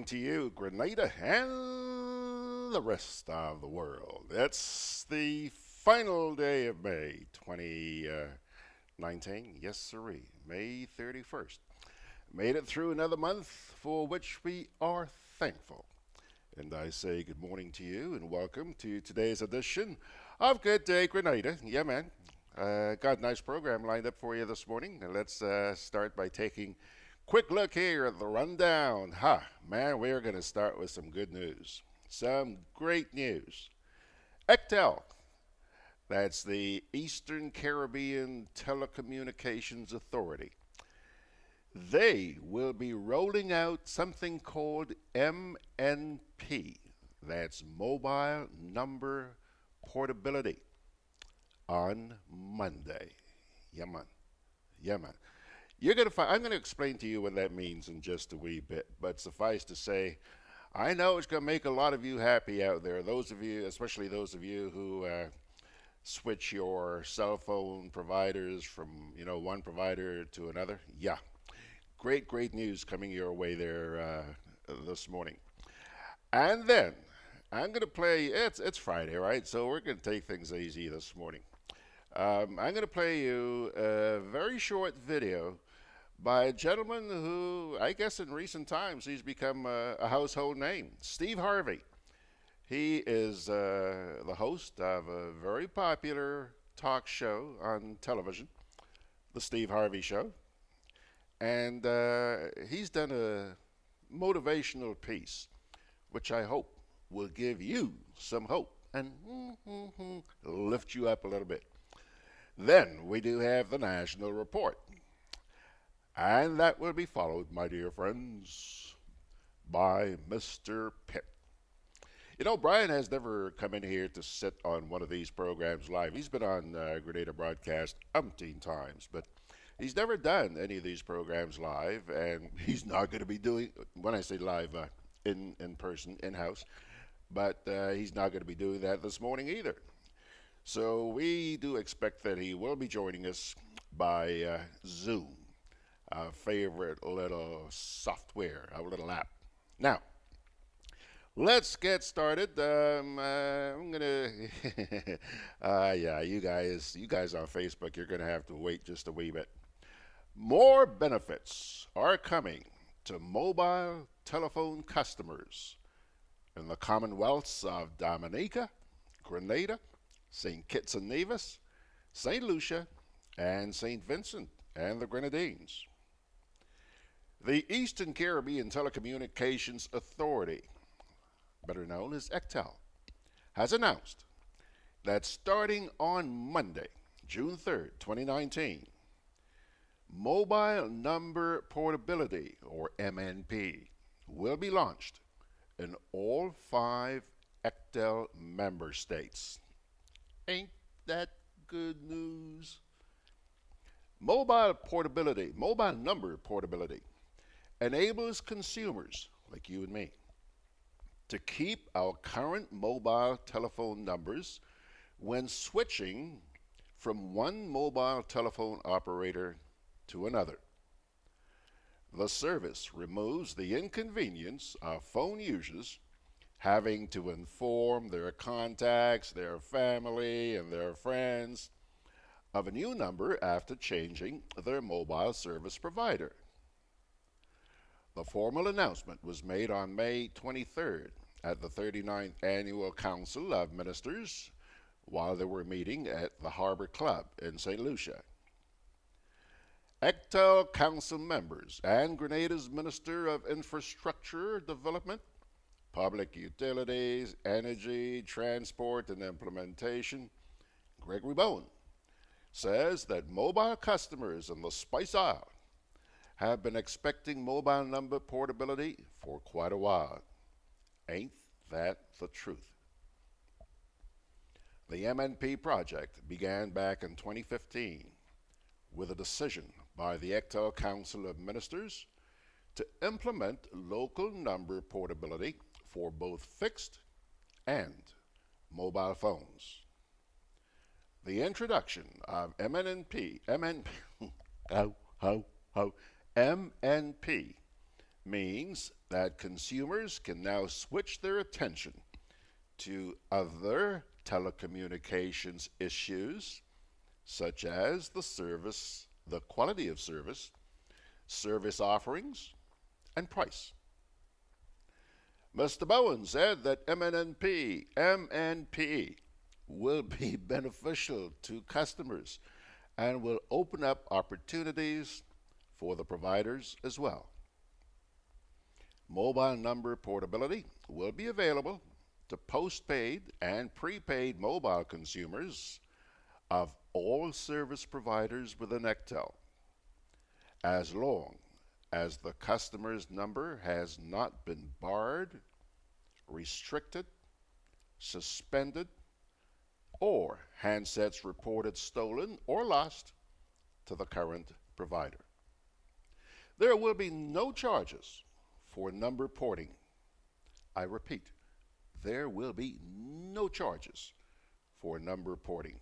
morning to you, Grenada, and the rest of the world. It's the final day of May 2019. Yes, sirree, May 31st. Made it through another month for which we are thankful. And I say good morning to you and welcome to today's edition of Gudday Grenada. Yeah, man. Got a nice program lined up for you this morning. Let's start by taking quick look here at the rundown. Man, we're going to start with some good news. Some great news. ECTEL, that's the Eastern Caribbean Telecommunications Authority. They will be rolling out something called MNP. That's Mobile Number Portability on Monday. Yeah, man. Yeah, man. I'm going to explain to you what that means in just a wee bit, but suffice to say, I know it's going to make a lot of you happy out there. Those of you, especially those of you who switch your cell phone providers from, one provider to another. Yeah, great news coming your way there this morning. And then I'm going to play. It's Friday, right? So we're going to take things easy this morning. I'm going to play you a very short video by a gentleman who, I guess in recent times, he's become a household name, Steve Harvey. He is the host of a very popular talk show on television, The Steve Harvey Show. And he's done a motivational piece, which I hope will give you some hope and lift you up a little bit. Then we do have the National Report. And that will be followed, my dear friends, by Mr. Pitt. Brian has never come in here to sit on one of these programs live. He's been on Grenada Broadcast umpteen times, but he's never done any of these programs live, and he's not going to be doing, when I say live, in person, in-house, but he's not going to be doing that this morning either. So we do expect that he will be joining us by Zoom, our favorite little software, our little app. Now, let's get started. I'm gonna, you guys on Facebook, you're gonna have to wait just a wee bit. More benefits are coming to mobile telephone customers in the Commonwealths of Dominica, Grenada, St. Kitts and Nevis, St. Lucia, and St. Vincent and the Grenadines. The Eastern Caribbean Telecommunications Authority, better known as ECTEL, has announced that starting on Monday, June 3rd, 2019, Mobile Number Portability, or MNP, will be launched in all 5 ECTEL member states. Ain't that good news? Mobile number portability, enables consumers like you and me to keep our current mobile telephone numbers when switching from one mobile telephone operator to another. The service removes the inconvenience of phone users having to inform their contacts, their family, and their friends of a new number after changing their mobile service provider. The formal announcement was made on May 23rd at the 39th Annual Council of Ministers while they were meeting at the Harbor Club in St. Lucia. ECTEL Council members and Grenada's Minister of Infrastructure Development, Public Utilities, Energy, Transport, and Implementation, Gregory Bowen, says that mobile customers in the Spice Isle have been expecting mobile number portability for quite a while. Ain't that the truth? The MNP project began back in 2015 with a decision by the ECTEL Council of Ministers to implement local number portability for both fixed and mobile phones. The introduction of MNP means that consumers can now switch their attention to other telecommunications issues, such as the quality of service offerings, and price. Mr. Bowen said that MNP will be beneficial to customers and will open up opportunities for the providers as well. Mobile number portability will be available to postpaid and prepaid mobile consumers of all service providers within ECTEL, as long as the customer's number has not been barred, restricted, suspended, or handsets reported stolen or lost to the current provider. There will be no charges for number porting. I repeat, there will be no charges for number porting.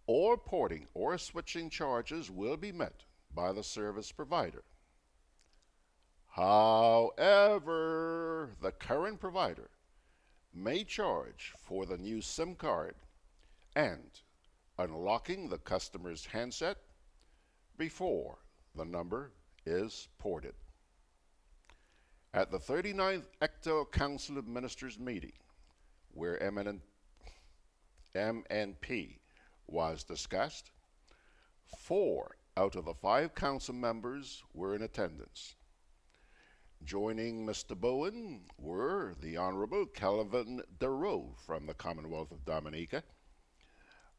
All porting or switching charges will be met by the service provider. However, the current provider may charge for the new SIM card and unlocking the customer's handset before the number is ported. At the 39th ECTEL Council of Ministers meeting, where MNP was discussed, 4 out of the 5 council members were in attendance. Joining Mr. Bowen were the Honorable Kelvin Darrow from the Commonwealth of Dominica,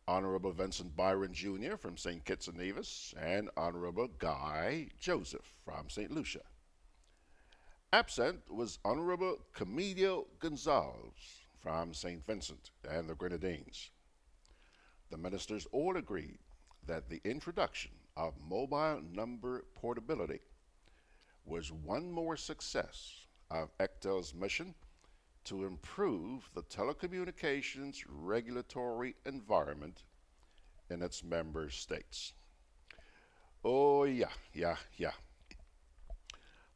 Honorable Vincent Byron Jr. from St. Kitts and Nevis, and Honorable Guy Joseph from St. Lucia. Absent was Honorable Camilo Gonzalez from St. Vincent and the Grenadines. The ministers all agreed that the introduction of mobile number portability was one more success of ECTEL's mission to improve the telecommunications regulatory environment in its member states. Oh, yeah.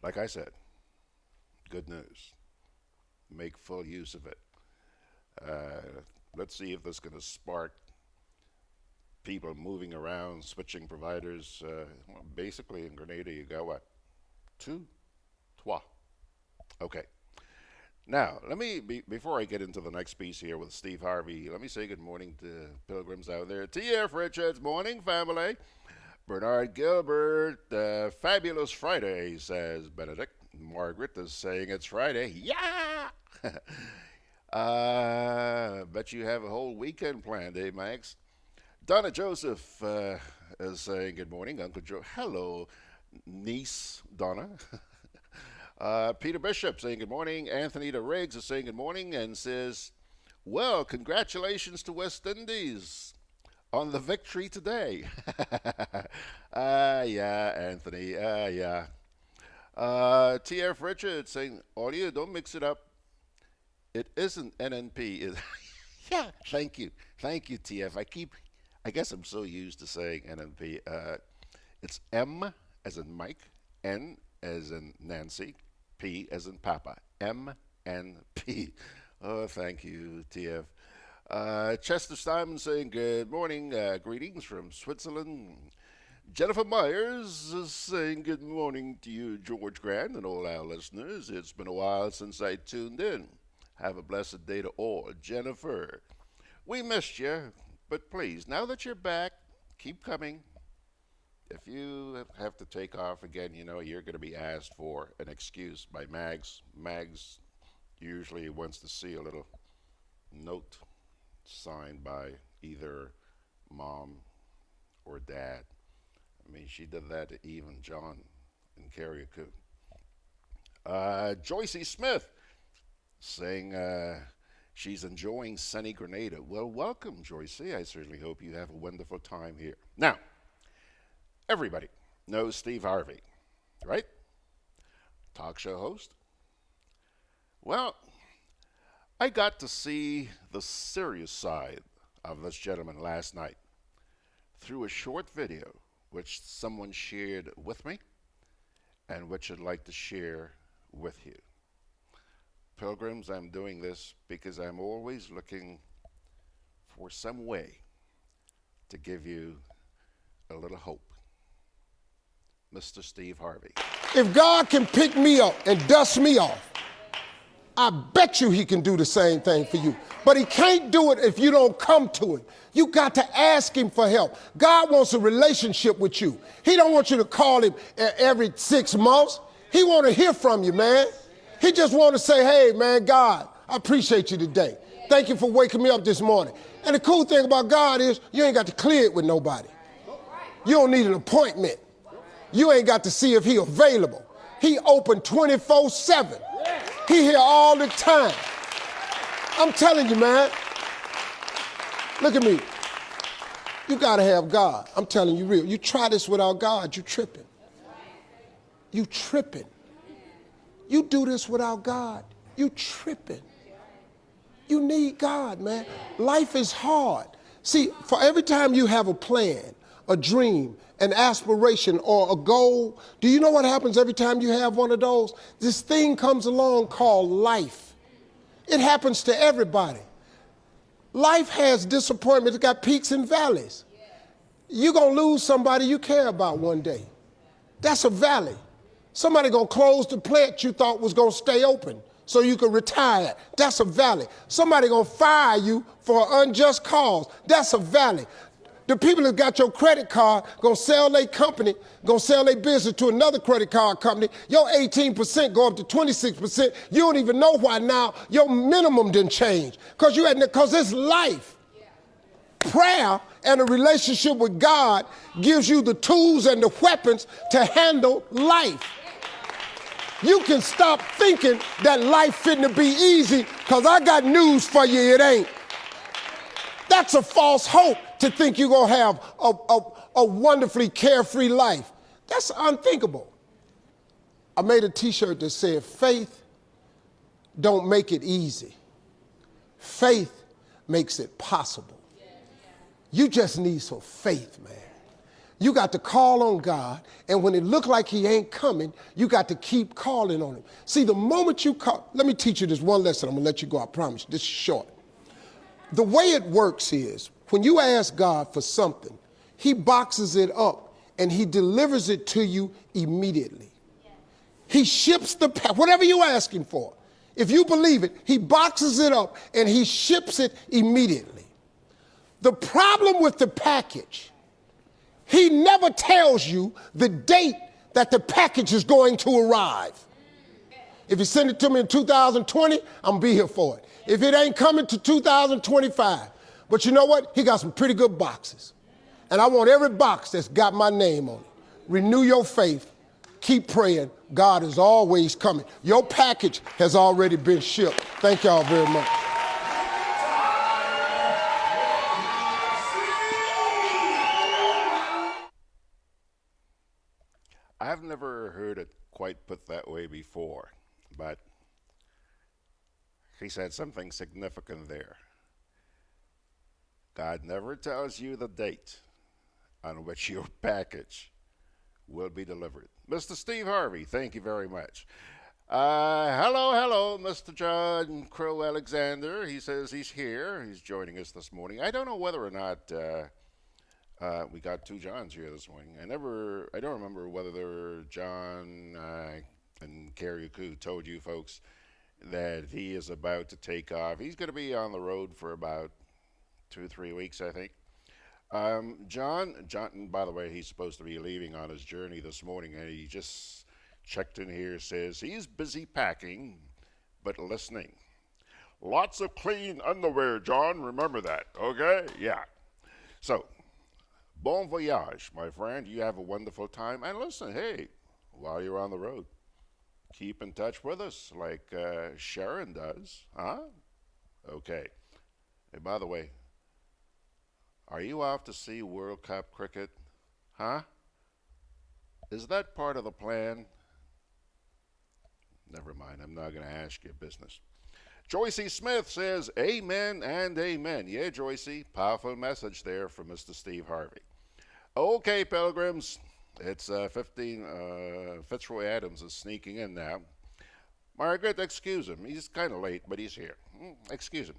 Like I said, good news. Make full use of it. Let's see if this is going to spark people moving around, switching providers. Well, basically, in Grenada, you got what? 2? 3. Okay. Now, let me, before I get into the next piece here with Steve Harvey, let me say good morning to pilgrims out there. T.F. Richards, morning, family. Bernard Gilbert, fabulous Friday, says Benedict. Margaret is saying it's Friday. Yeah! Bet you have a whole weekend planned, eh, Max? Donna Joseph is saying good morning. Uncle Joe. Hello, niece Donna. Peter Bishop saying good morning. Anthony Riggs is saying good morning and says, well, congratulations to West Indies on the victory today. Yeah, Anthony. Yeah. T.F. Richards saying, audio, don't mix it up. It isn't NNP. Yeah, thank you. Thank you, T.F. I guess I'm so used to saying NNP. It's M as in Mike, N as in Nancy, P as in Papa. MNP. Oh, thank you, TF. Chester Simon saying good morning, greetings from Switzerland. Jennifer Myers is saying good morning to you, George Grant, and all our listeners. It's been a while since I tuned in. Have a blessed day to all. Jennifer, we missed you, but please, now that you're back, keep coming. If you have to take off again, you know, you're going to be asked for an excuse by Mags. Mags usually wants to see a little note signed by either mom or dad. I mean, she did that to Eve and John in Carriacou. Joycey Smith saying she's enjoying sunny Grenada. Well, welcome, Joycey. I certainly hope you have a wonderful time here. Now, everybody knows Steve Harvey, right? Talk show host. Well, I got to see the serious side of this gentleman last night through a short video which someone shared with me, and which I'd like to share with you. Pilgrims, I'm doing this because I'm always looking for some way to give you a little hope. Mr. Steve Harvey. If God can pick me up and dust me off, I bet you he can do the same thing for you. But he can't do it if you don't come to him. You got to ask him for help. God wants a relationship with you. He don't want you to call him every 6 months. He want to hear from you, man. He just want to say, hey, man, God, I appreciate you today. Thank you for waking me up this morning. And the cool thing about God is you ain't got to clear it with nobody. You don't need an appointment. You ain't got to see if he available. He open 24/7. He here all the time. I'm telling you, man. Look at me. You got to have God. I'm telling you real. You try this without God, you tripping. You tripping. You do this without God, you tripping. You need God, man. Life is hard. See, for every time you have a plan, a dream, an aspiration, or a goal, do you know what happens every time you have one of those? This thing comes along called life. It happens to everybody. Life has disappointment. It's got peaks and valleys. You're going to lose somebody you care about one day. That's a valley. Somebody going to close the plant you thought was going to stay open so you could retire. That's a valley. Somebody going to fire you for an unjust cause. That's a valley. The people that got your credit card going to sell their company, going to sell their business to another credit card company. Your 18% go up to 26%. You don't even know why now your minimum didn't change because it's life. Prayer and a relationship with God gives you the tools and the weapons to handle life. You can stop thinking that life fitting to be easy because I got news for you, it ain't. That's a false hope to think you're going to have a wonderfully carefree life. That's unthinkable. I made a t-shirt that said, faith don't make it easy. Faith makes it possible. You just need some faith, man. You got to call on God, and when it look like he ain't coming, you got to keep calling on him. See, the moment you call, let me teach you this one lesson. I'm going to let you go, I promise you. This is short. The way it works is, when you ask God for something, he boxes it up, and he delivers it to you immediately. He ships whatever you're asking for. If you believe it, he boxes it up, and he ships it immediately. The problem with the package, he never tells you the date that the package is going to arrive. If you send it to me in 2020, I'm going to be here for it. If it ain't coming to 2025. But you know what? He got some pretty good boxes. And I want every box that's got my name on it. Renew your faith. Keep praying. God is always coming. Your package has already been shipped. Thank y'all very much. I've never heard it quite put that way before, but he said something significant there. God never tells you the date on which your package will be delivered. Mr. Steve Harvey, thank you very much. Hello, Mr. John Crow Alexander. He says he's here. He's joining us this morning. I don't know whether or not we got two Johns here this morning. I don't remember whether John and Kariuku told you folks that he is about to take off. He's going to be on the road for about 2-3 weeks, I think. John, by the way, he's supposed to be leaving on his journey this morning, and he just checked in here, says he's busy packing, but listening. Lots of clean underwear, John, remember that, okay? Yeah. So, bon voyage, my friend. You have a wonderful time. And listen, hey, while you're on the road, keep in touch with us like Sharon does, huh? Okay. Hey, by the way, are you off to see World Cup cricket? Huh? Is that part of the plan? Never mind, I'm not going to ask you business. Joycey Smith says, amen and amen. Yeah, Joycey, powerful message there from Mr. Steve Harvey. Okay, pilgrims, It's 15. Fitzroy Adams is sneaking in now. Margaret, excuse him. He's kind of late, but he's here. Excuse him.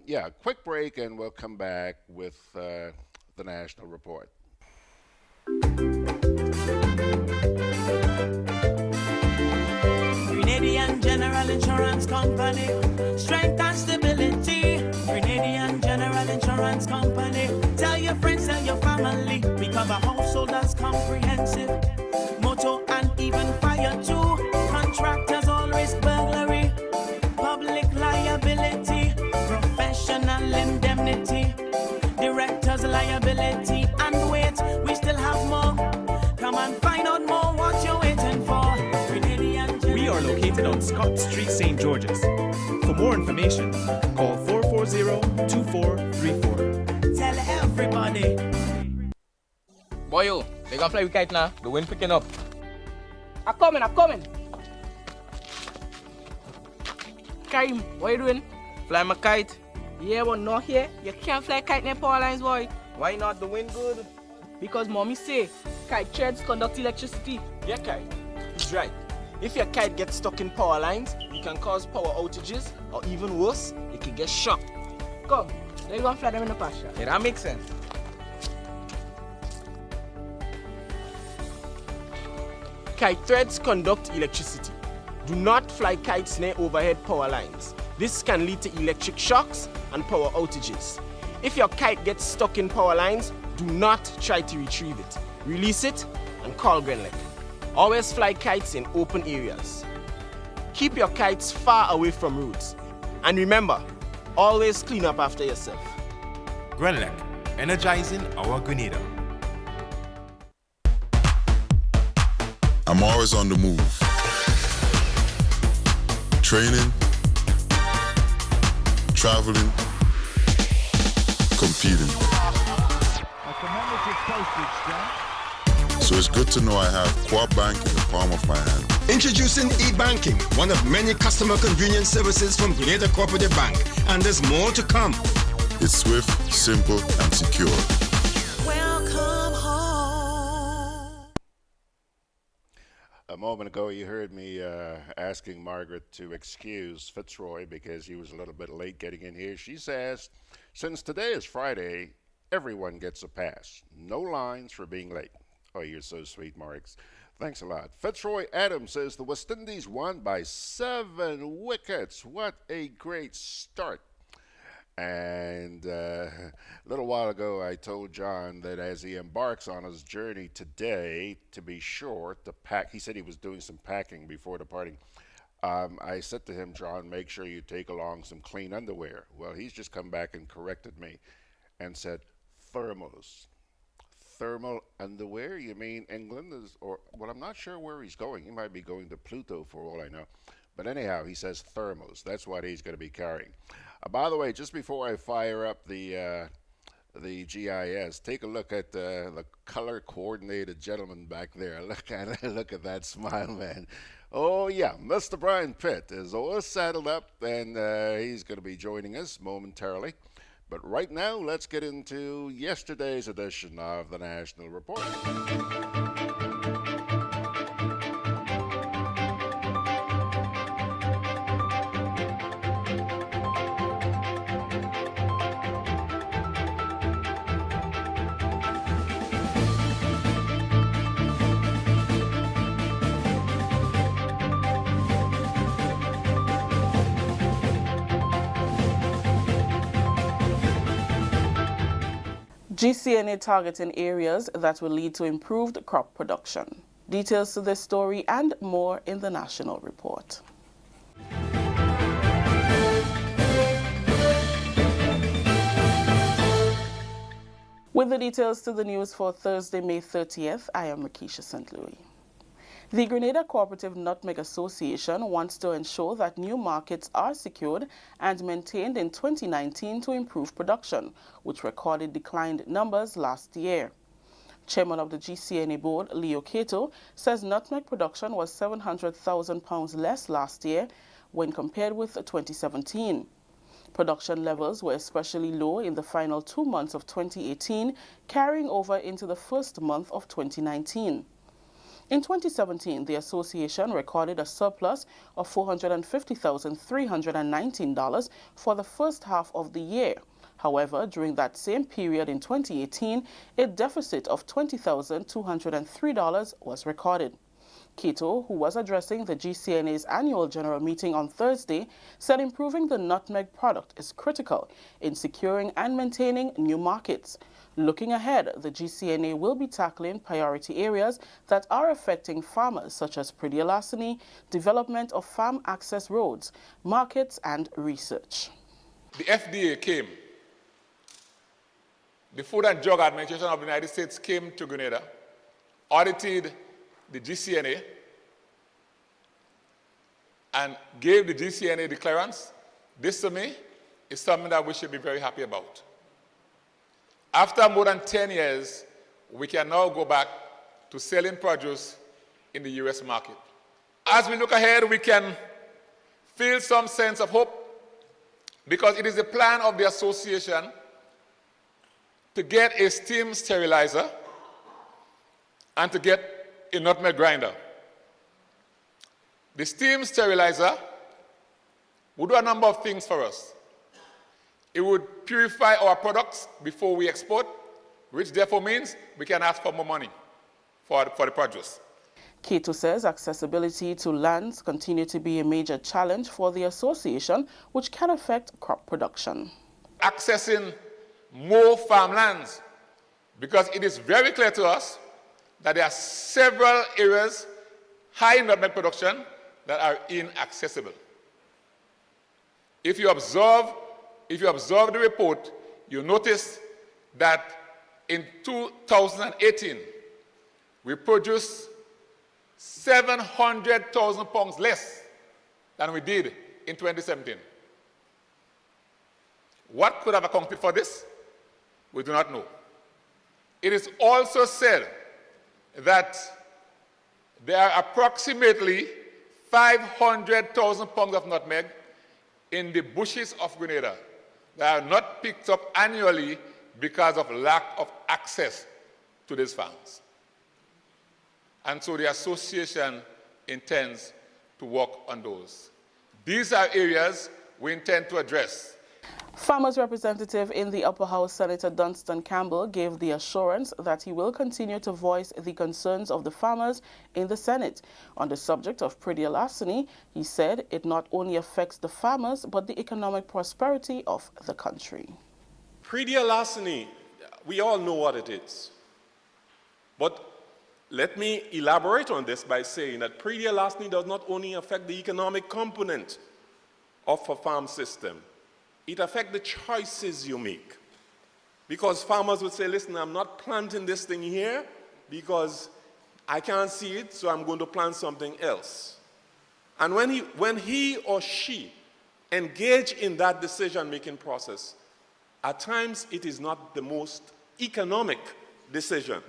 Yeah, quick break, and we'll come back with the national report. Grenadian General Insurance Company, strength and stability. Grenadian General Insurance Company, tell your friends, tell your family. We cover householders comprehensive, motor and even fire too. Contractors all risk burglary, public liability, professional indemnity, directors liability, and wait, we still have more. Come and find out more what you're waiting for. We are located on Scott Street, St. George's. For more information, call 440-2434. Tell everybody. Boy, yo, they gonna fly with kite now. The wind picking up. I'm coming. Karim, what you doing? Fly my kite. Yeah, but not here. You can't fly kite near power lines, boy. Why not? The wind good. Because mommy say, kite threads conduct electricity. Yeah, kite. He's right. If your kite gets stuck in power lines, you can cause power outages, or even worse, it can get shocked. Come, let's go and fly them in the pasture. Yeah, that makes sense. Kite threads conduct electricity. Do not fly kites near overhead power lines. This can lead to electric shocks and power outages. If your kite gets stuck in power lines, do not try to retrieve it. Release it and call GRENADA. Always fly kites in open areas. Keep your kites far away from roads. And remember, always clean up after yourself. GRENADA, energizing our Grenada. I'm always on the move. Training, traveling, competing. So it's good to know I have Quad Bank in the palm of my hand. Introducing e-banking, one of many customer convenience services from Grenada Cooperative Bank, and there's more to come. It's swift, simple, and secure. Welcome home. A moment ago, you heard me asking Margaret to excuse Fitzroy because he was a little bit late getting in here. She says, since today is Friday, everyone gets a pass. No lines for being late. Oh, you're so sweet, Marks. Thanks a lot. Fitzroy Adams says the West Indies won by 7 wickets. What a great start. And a little while ago, I told John that as he embarks on his journey today, to be sure to pack, he said he was doing some packing before departing. I said to him, John, make sure you take along some clean underwear. Well, he's just come back and corrected me and said, thermals. Thermal underwear? You mean England? Well, I'm not sure where he's going. He might be going to Pluto for all I know. But anyhow, he says thermals. That's what he's going to be carrying. By the way, just before I fire up the GIS, take a look at the color-coordinated gentleman back there. Look at that smile, man. Oh, yeah, Mr. Brian Pitt is all saddled up, and he's going to be joining us momentarily. But right now, let's get into yesterday's edition of the National Report. GCNA targeting areas that will lead to improved crop production. Details to this story and more in the National Report. With the details to the news for Thursday, May 30th, I am Rakisha St. Louis. The Grenada Cooperative Nutmeg Association wants to ensure that new markets are secured and maintained in 2019 to improve production, which recorded declined numbers last year. Chairman of the GCNA board, Leo Cato, says nutmeg production was 700,000 pounds less last year when compared with 2017. Production levels were especially low in the final 2 months of 2018, carrying over into the first month of 2019. In 2017, the association recorded a surplus of $450,319 for the first half of the year. However, during that same period in 2018, a deficit of $20,203 was recorded. Cato, who was addressing the GCNA's annual general meeting on Thursday, said improving the nutmeg product is critical in securing and maintaining new markets. Looking ahead, the GCNA will be tackling priority areas that are affecting farmers, such as predialasany, development of farm access roads, markets, and research. The FDA came. The Food and Drug Administration of the United States came to Grenada, audited the GCNA, and gave the GCNA the clearance. This, to me, is something that we should be very happy about. After more than 10 years, we can now go back to selling produce in the U.S. market. As we look ahead, we can feel some sense of hope because it is the plan of the association to get a steam sterilizer and to get a nutmeg grinder. The steam sterilizer would do a number of things for us. It would purify our products before we export, which therefore means we can ask for more money for the produce. Cato says accessibility to lands continue to be a major challenge for the association, which can affect crop production. Accessing more farmlands, because it is very clear to us that there are several areas high in nutmeg production that are inaccessible. If you observe the report, you notice that in 2018, we produced 700,000 pounds less than we did in 2017. What could have accounted for this? We do not know. It is also said that there are approximately 500,000 pounds of nutmeg in the bushes of Grenada that are not picked up annually because of lack of access to these farms. And so the association intends to work on those. These are areas we intend to address. Farmers' representative in the Upper House, Senator Dunstan Campbell, gave the assurance that he will continue to voice the concerns of the farmers in the Senate. On the subject of predialasany, he said it not only affects the farmers, but the economic prosperity of the country. Predialasany, we all know what it is. But let me elaborate on this by saying that predialasany does not only affect the economic component of a farm system, it affects the choices you make. Because farmers would say, listen, I'm not planting this thing here because I can't see it, so I'm going to plant something else. And when he or she engage in that decision-making process, at times it is not the most economic decision.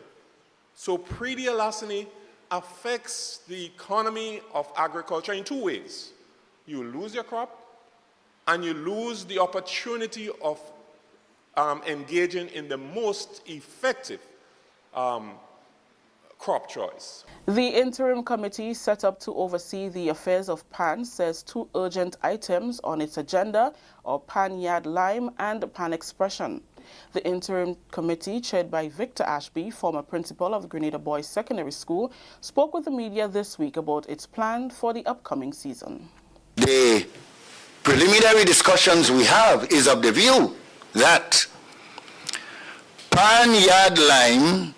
So predialasany affects the economy of agriculture in two ways. You lose your crop, and you lose the opportunity of engaging in the most effective crop choice. The interim committee set up to oversee the affairs of PAN says two urgent items on its agenda are PAN Yard Lime and PAN Expression. The interim committee, chaired by Victor Ashby, former principal of the Grenada Boys Secondary School, spoke with the media this week about its plan for the upcoming season. The preliminary discussions we have is of the view that PAN Yard Lime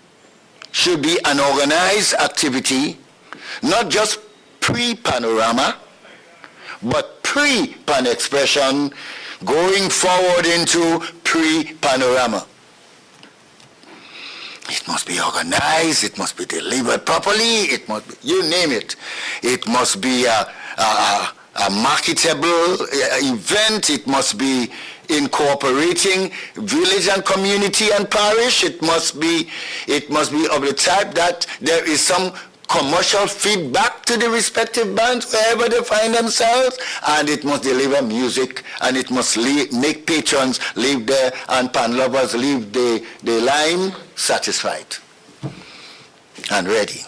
should be an organized activity, not just pre-panorama, but pre-pan expression going forward into pre-panorama. It must be organized, it must be delivered properly, it must be, you name it. It must be a marketable event, it must be incorporating village and community and parish, it must be of the type that there is some commercial feedback to the respective bands wherever they find themselves, and it must deliver music, and it must make patrons leave there and pan lovers leave the line satisfied and ready.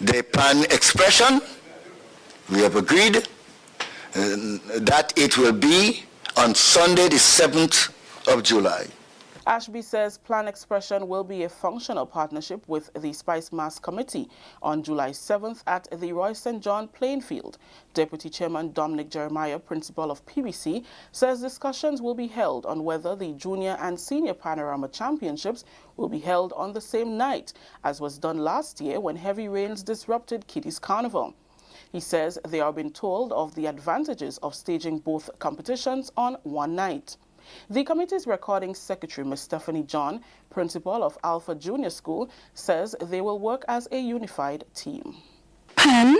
The pan expression, we have agreed that it will be on Sunday the 7th of July. Ashby says Plan Expression will be a functional partnership with the Spice Mass Committee on July 7th at the Roy St. John playing field. Deputy Chairman Dominic Jeremiah, principal of PBC, says discussions will be held on whether the Junior and Senior Panorama Championships will be held on the same night, as was done last year when heavy rains disrupted Kitty's Carnival. He says they are being told of the advantages of staging both competitions on one night. The committee's recording secretary, Ms. Stephanie John, principal of Alpha Junior School, says they will work as a unified team. PAN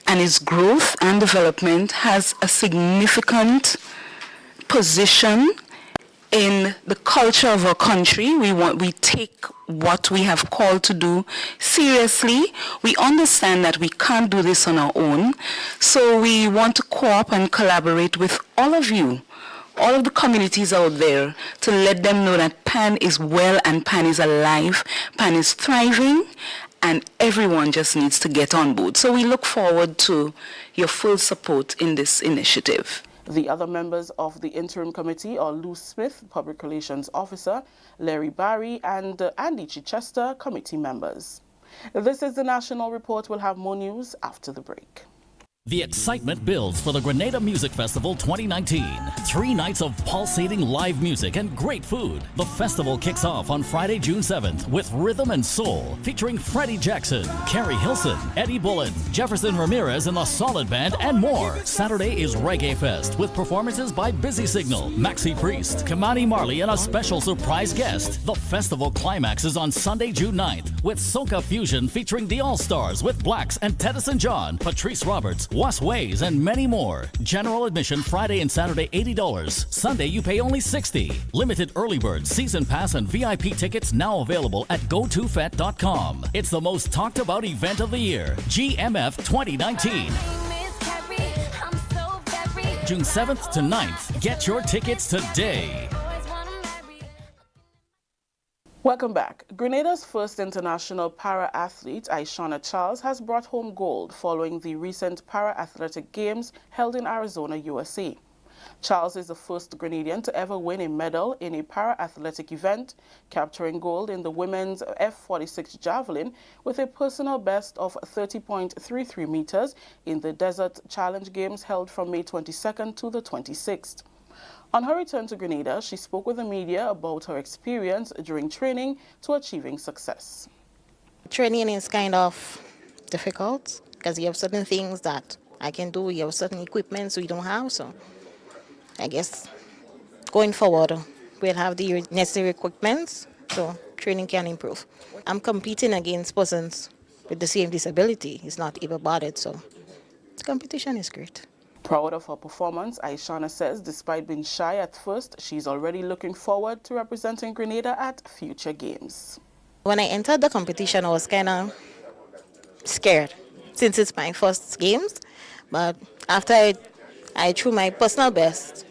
and its growth and development has a significant position in the culture of our country. We take what we have called to do seriously. We understand that we can't do this on our own, so we want to co-op and collaborate with all of you, all of the communities out there, to let them know that PAN is well and PAN is alive, PAN is thriving, and everyone just needs to get on board. So we look forward to your full support in this initiative. The other members of the interim committee are Lou Smith, Public Relations Officer, Larry Barry, and Andy Chichester, committee members. This is the National Report. We'll have more news after the break. The excitement builds for the Grenada Music Festival 2019. 3 nights of pulsating live music and great food. The festival kicks off on Friday, June 7th with Rhythm and Soul, featuring Freddie Jackson, Carrie Hilson, Eddie Bullen, Jefferson Ramirez and the Solid Band, and more. Saturday is Reggae Fest with performances by Busy Signal, Maxi Priest, Kamani Marley, and a special surprise guest. The festival climaxes on Sunday, June 9th with Soca Fusion featuring the All-Stars with Blacks and Teddyson John, Patrice Roberts, Was Ways, and many more. General admission Friday and Saturday $80. Sunday you pay only $60. Limited early bird, season pass, and VIP tickets now available at GoToFet.com. It's the most talked about event of the year, GMF 2019. June 7th to 9th. Get your tickets today. Welcome back. Grenada's first international para-athlete, Aishana Charles, has brought home gold following the recent para-athletic games held in Arizona, USA. Charles is the first Grenadian to ever win a medal in a para-athletic event, capturing gold in the women's F46 javelin with a personal best of 30.33 meters in the Desert Challenge Games held from May 22nd to the 26th. On her return to Grenada, she spoke with the media about her experience during training to achieving success. Training is kind of difficult because you have certain things that I can do, you have certain equipment we don't have, so I guess going forward we'll have the necessary equipment so training can improve. I'm competing against persons with the same disability. It's not able-bodied, so the competition is great. Proud of her performance, Aishana says despite being shy at first, she's already looking forward to representing Grenada at future games. When I entered the competition, I was kind of scared since it's my first games, but after I threw my personal best,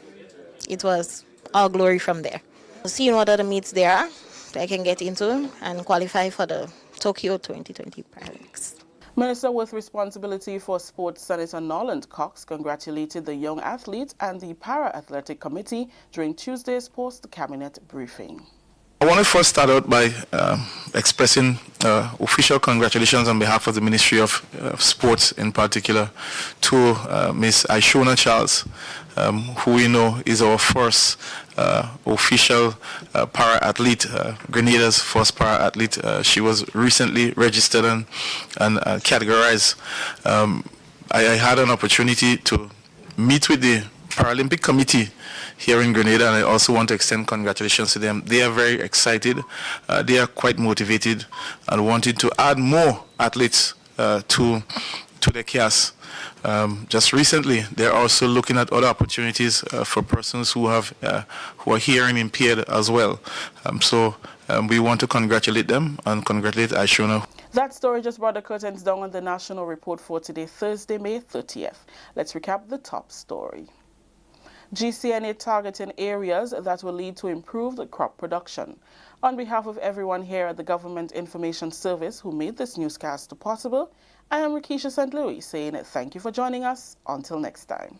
it was all glory from there. Seeing what other meets there are, I can get into and qualify for the Tokyo 2020 Paralympics. Minister with responsibility for sports, Senator Norland Cox, congratulated the young athletes and the para-athletic committee during Tuesday's post-cabinet briefing. I want to first start out by expressing official congratulations on behalf of the Ministry of Sports in particular to Ms. Aishana Charles, who we know is our first official para-athlete, Grenada's first para-athlete. She was recently registered and categorized. I had an opportunity to meet with the Paralympic Committee here in Grenada, and I also want to extend congratulations to them. They are very excited. They are quite motivated and wanted to add more athletes to their cast. Just recently, they're also looking at other opportunities for persons who are hearing impaired as well. So we want to congratulate them and congratulate Aishana. That story just brought the curtains down on the national report for today, Thursday, May 30th. Let's recap the top story. GCNA targeting areas that will lead to improved crop production. On behalf of everyone here at the Government Information Service who made this newscast possible, I am Rakisha St. Louis saying thank you for joining us. Until next time.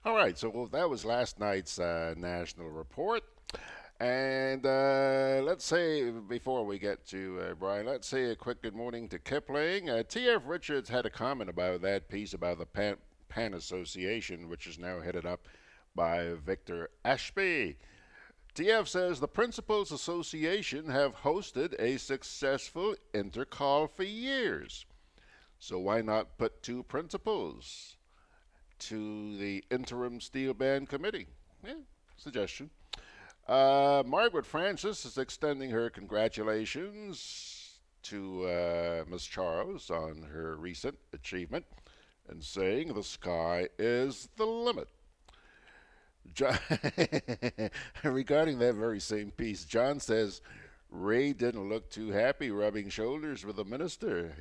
All right, so that was last night's national report. And let's say, before we get to Brian, let's say a quick good morning to Kipling. T.F. Richards had a comment about that piece about the Pan Association, which is now headed up by Victor Ashby. TF says the Principals Association have hosted a successful intercall for years. So why not put two principals to the interim steel band committee? Yeah, suggestion. Margaret Francis is extending her congratulations to Ms. Charles on her recent achievement and saying the sky is the limit. John, regarding that very same piece, John says Ray didn't look too happy rubbing shoulders with the minister.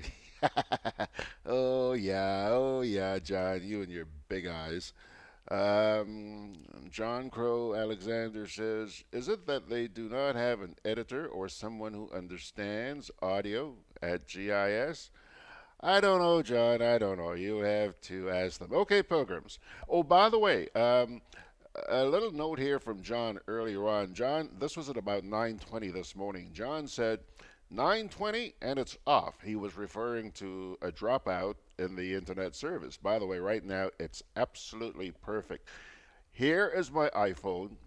Oh yeah, John, you and your big eyes. John Crow Alexander says, is it that they do not have an editor or someone who understands audio at GIS? I don't know, John, I don't know. You have to ask them. Okay, Pilgrims. Oh, by the way, a little note here from John earlier on. John, this was at about 9:20 this morning. John said, 9:20 and it's off. He was referring to a dropout in the internet service. By the way, right now, it's absolutely perfect. Here is my iPhone.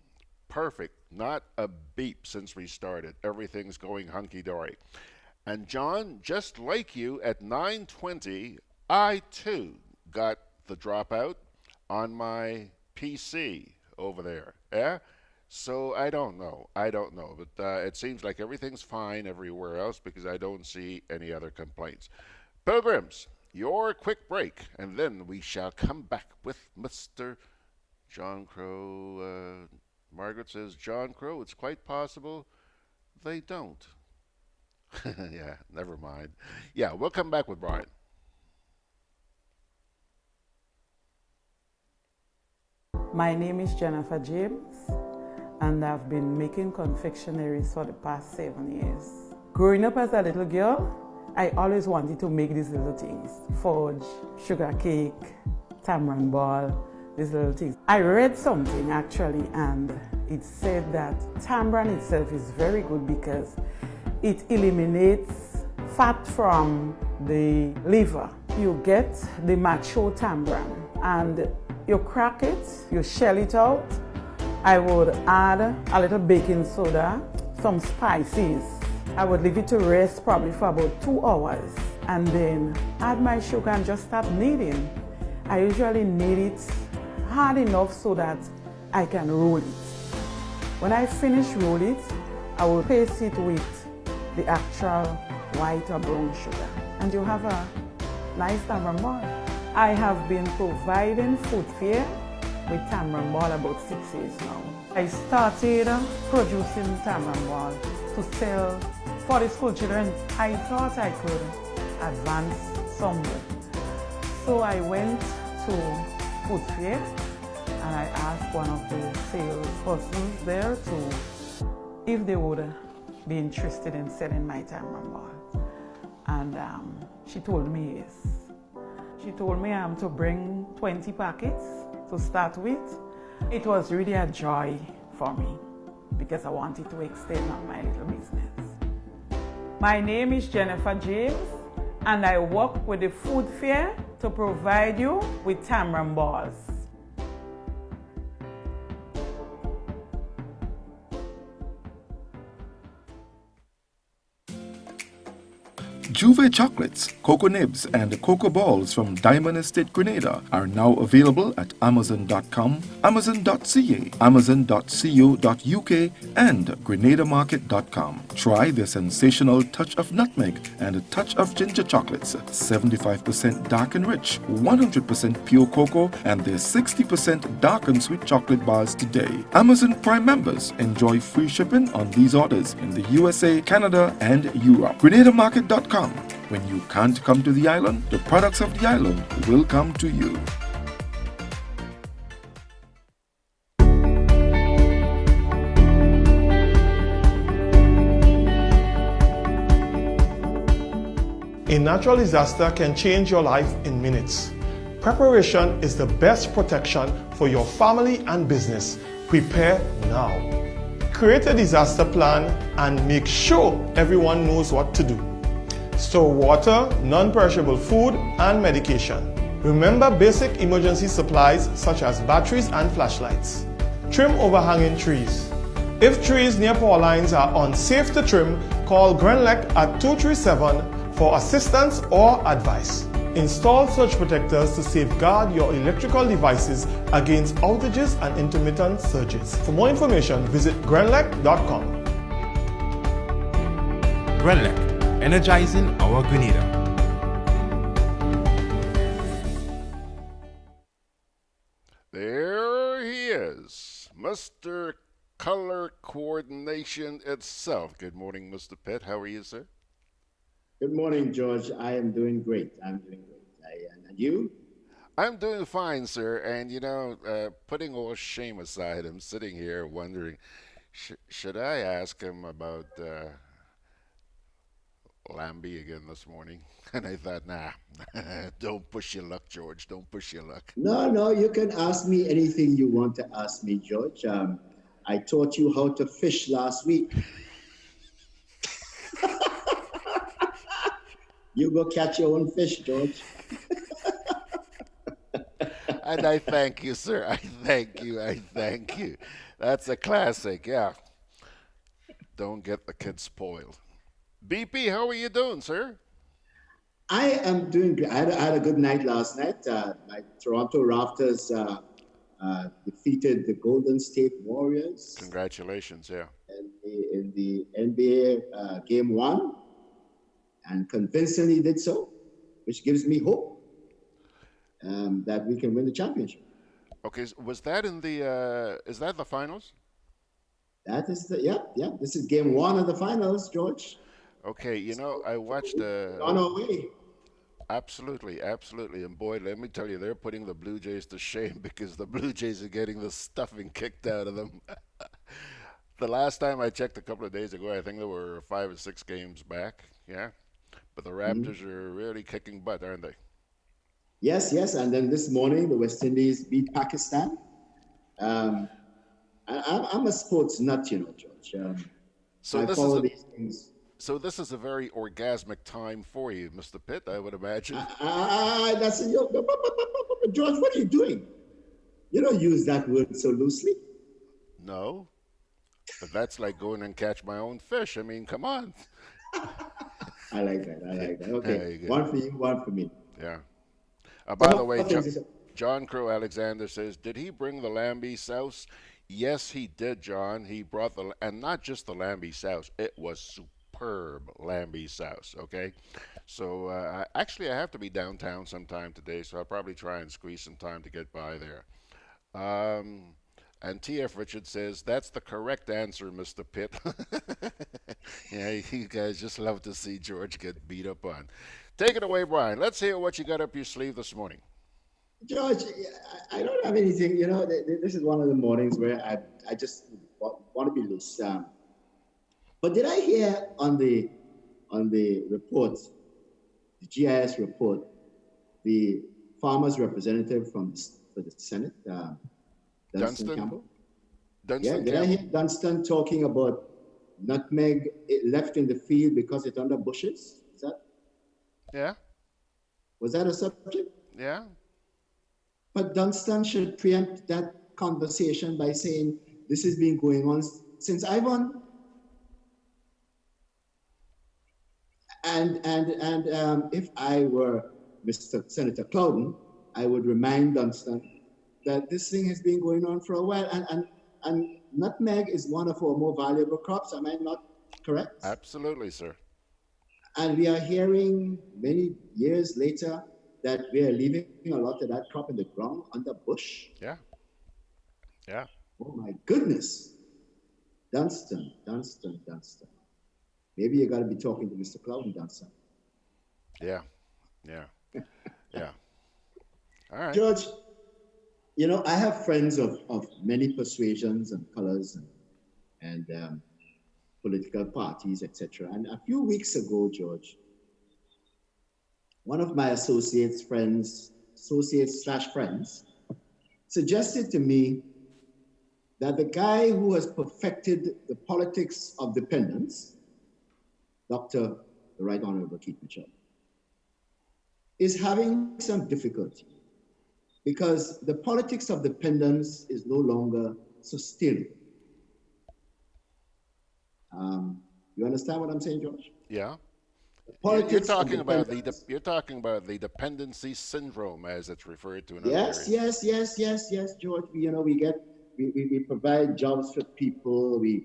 Perfect. Not a beep since we started. Everything's going hunky-dory. And John, just like you, at 9:20, I too got the dropout on my PC over there. Yeah? So I don't know, but it seems like everything's fine everywhere else because I don't see any other complaints. Pilgrims, your quick break, and then we shall come back with Mr. John Crow. Margaret says, John Crow, it's quite possible they don't. Yeah, never mind. Yeah, we'll come back with Brian. My name is Jennifer James, and I've been making confectionaries for the past 7 years. Growing up as a little girl, I always wanted to make these little things. Forge, sugar cake, tamarind ball, these little things. I read something actually, and it said that tamarind itself is very good because it eliminates fat from the liver. You get the mature tamarind and you crack it, you shell it out. I would add a little baking soda, some spices. I would leave it to rest probably for about 2 hours and then add my sugar and just start kneading. I usually knead it hard enough so that I can roll it. When I finish roll it, I will paste it with the actual white or brown sugar and you have a nice tamarind ball. I have been providing food fair with tamarind ball about 6 years now. I started producing tamarind ball to sell for the school children. I thought I could advance somewhere. So I went to food fair, and I asked one of the salespersons there if they would be interested in selling my tamarind balls. And she told me yes. She told me to bring 20 packets to start with. It was really a joy for me because I wanted to extend on my little business. My name is Jennifer James, and I work with the food fair to provide you with tamarind balls. Juve chocolates, cocoa nibs, and cocoa balls from Diamond Estate Grenada are now available at Amazon.com, Amazon.ca, Amazon.co.uk, and GrenadaMarket.com. Try the sensational touch of nutmeg and a touch of ginger chocolates, 75% dark and rich, 100% pure cocoa, and their 60% dark and sweet chocolate bars today. Amazon Prime members enjoy free shipping on these orders in the USA, Canada, and Europe. GrenadaMarket.com. When you can't come to the island, the products of the island will come to you. A natural disaster can change your life in minutes. Preparation is the best protection for your family and business. Prepare now. Create a disaster plan and make sure everyone knows what to do. Store water, non-perishable food, and medication. Remember basic emergency supplies such as batteries and flashlights. Trim overhanging trees. If trees near power lines are unsafe to trim, call GRENADA at 237 for assistance or advice. Install surge protectors to safeguard your electrical devices against outages and intermittent surges. For more information, visit grenlec.com. Grenlec, energizing our Grenada. There he is, Mr. Color Coordination itself. Good morning, Mr. Pitt. How are you, sir? Good morning, George. I am doing great. And you? I'm doing fine, sir. And, putting all shame aside, I'm sitting here wondering, should I ask him about Lambie again this morning? And I thought, nah, don't push your luck, George. Don't push your luck. No, you can ask me anything you want to ask me, George. I taught you how to fish last week. You go catch your own fish, George. And I thank you, sir. I thank you. That's a classic, yeah. Don't get the kids spoiled. BP, how are you doing, sir? I am doing great. I had a good night last night. My Toronto Raptors defeated the Golden State Warriors. Congratulations, yeah. In the NBA Game 1. And convincingly did so, which gives me hope that we can win the championship. Okay, was that in the? Is that the finals? That is yeah. This is Game 1 of the finals, George. Okay, I watched. On our way. Absolutely, and boy, let me tell you, they're putting the Blue Jays to shame because the Blue Jays are getting the stuffing kicked out of them. The last time I checked a couple of days ago, I think there were 5 or 6 games back. Yeah. But the Raptors are really kicking butt, aren't they? Yes. And then this morning, the West Indies beat Pakistan. I'm a sports nut, George. So this is a very orgasmic time for you, Mr. Pitt, I would imagine. George, what are you doing? You don't use that word so loosely. No. But that's like going and catch my own fish. I mean, come on. I like that. Okay, one for you, one for me. Yeah. By the way, John Crow Alexander says, did he bring the Lambie Sauce? Yes, he did, John. He brought and not just the Lambie Sauce. It was superb Lambie Sauce, okay? So, actually, I have to be downtown sometime today, so I'll probably try and squeeze some time to get by there. And T.F. Richard says, that's the correct answer, Mr. Pitt. Yeah, you guys just love to see George get beat up on. Take it away, Brian. Let's hear what you got up your sleeve this morning. George, I don't have anything. You know, this is one of the mornings where I just want to be loose. But did I hear on the report, the GIS report, the farmers' representative for the Senate, Dunstan Campbell? Dunstan Did I hear Dunstan talking about nutmeg left in the field because it's under bushes? Is that? Yeah. Was that a subject? Yeah. But Dunstan should preempt that conversation by saying this has been going on since I won. And if I were Mr. Senator Clouden, I would remind Dunstan that this thing has been going on for a while. And nutmeg is one of our more valuable crops. Am I not correct? Absolutely, sir. And we are hearing many years later that we are leaving a lot of that crop in the ground under bush. Yeah. Yeah. Oh my goodness. Dunstan. Maybe you got to be talking to Mr. Clouden, Dunstan. Yeah. Yeah. All right. George, you know, I have friends of many persuasions and colors and political parties, etc. And a few weeks ago, George, one of my associates slash friends, suggested to me that the guy who has perfected the politics of dependence, Dr. the Right Honorable Keith Mitchell, is having some difficulty because the politics of dependence is no longer sustainable. You understand what I'm saying, George? Yeah. You're talking about the dependency syndrome, as it's referred to in other areas. Yes, George. We provide jobs for people. We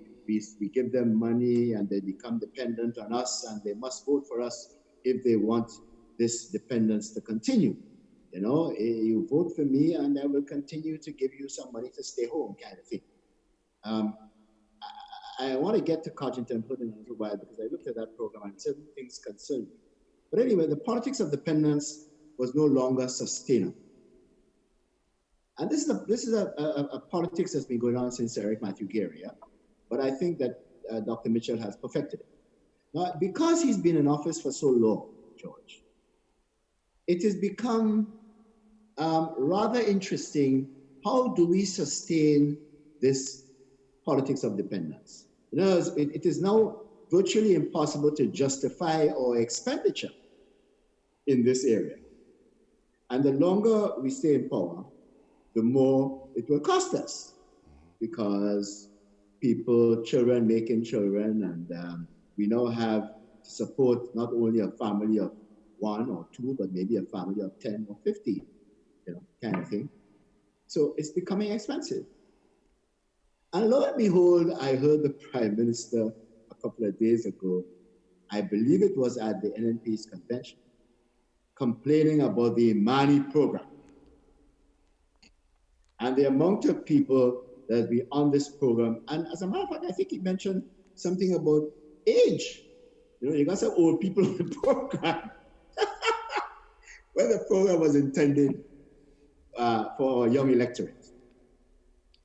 give them money, and they become dependent on us, and they must vote for us if they want this dependence to continue. You know, you vote for me, and I will continue to give you some money to stay home, kind of thing. I want to get to Codrington Hood in a little while because I looked at that program and certain things concern me. But anyway, the politics of dependence was no longer sustainable. And this is a politics that's been going on since Eric Matthew Gary, but I think that Dr. Mitchell has perfected it. Now, because he's been in office for so long, George, it has become rather interesting. How do we sustain this politics of dependence? In other words, it is now virtually impossible to justify our expenditure in this area. And the longer we stay in power, the more it will cost us because children making children, and we now have to support not only a family of 1 or 2, but maybe a family of 10 or 15, kind of thing. So it's becoming expensive. And lo and behold, I heard the Prime Minister a couple of days ago, I believe it was at the NNP's convention, complaining about the Imani program and the amount of people that be on this program. And as a matter of fact, I think he mentioned something about age. You got some old people in the program. Well, the program was intended for a young electorate.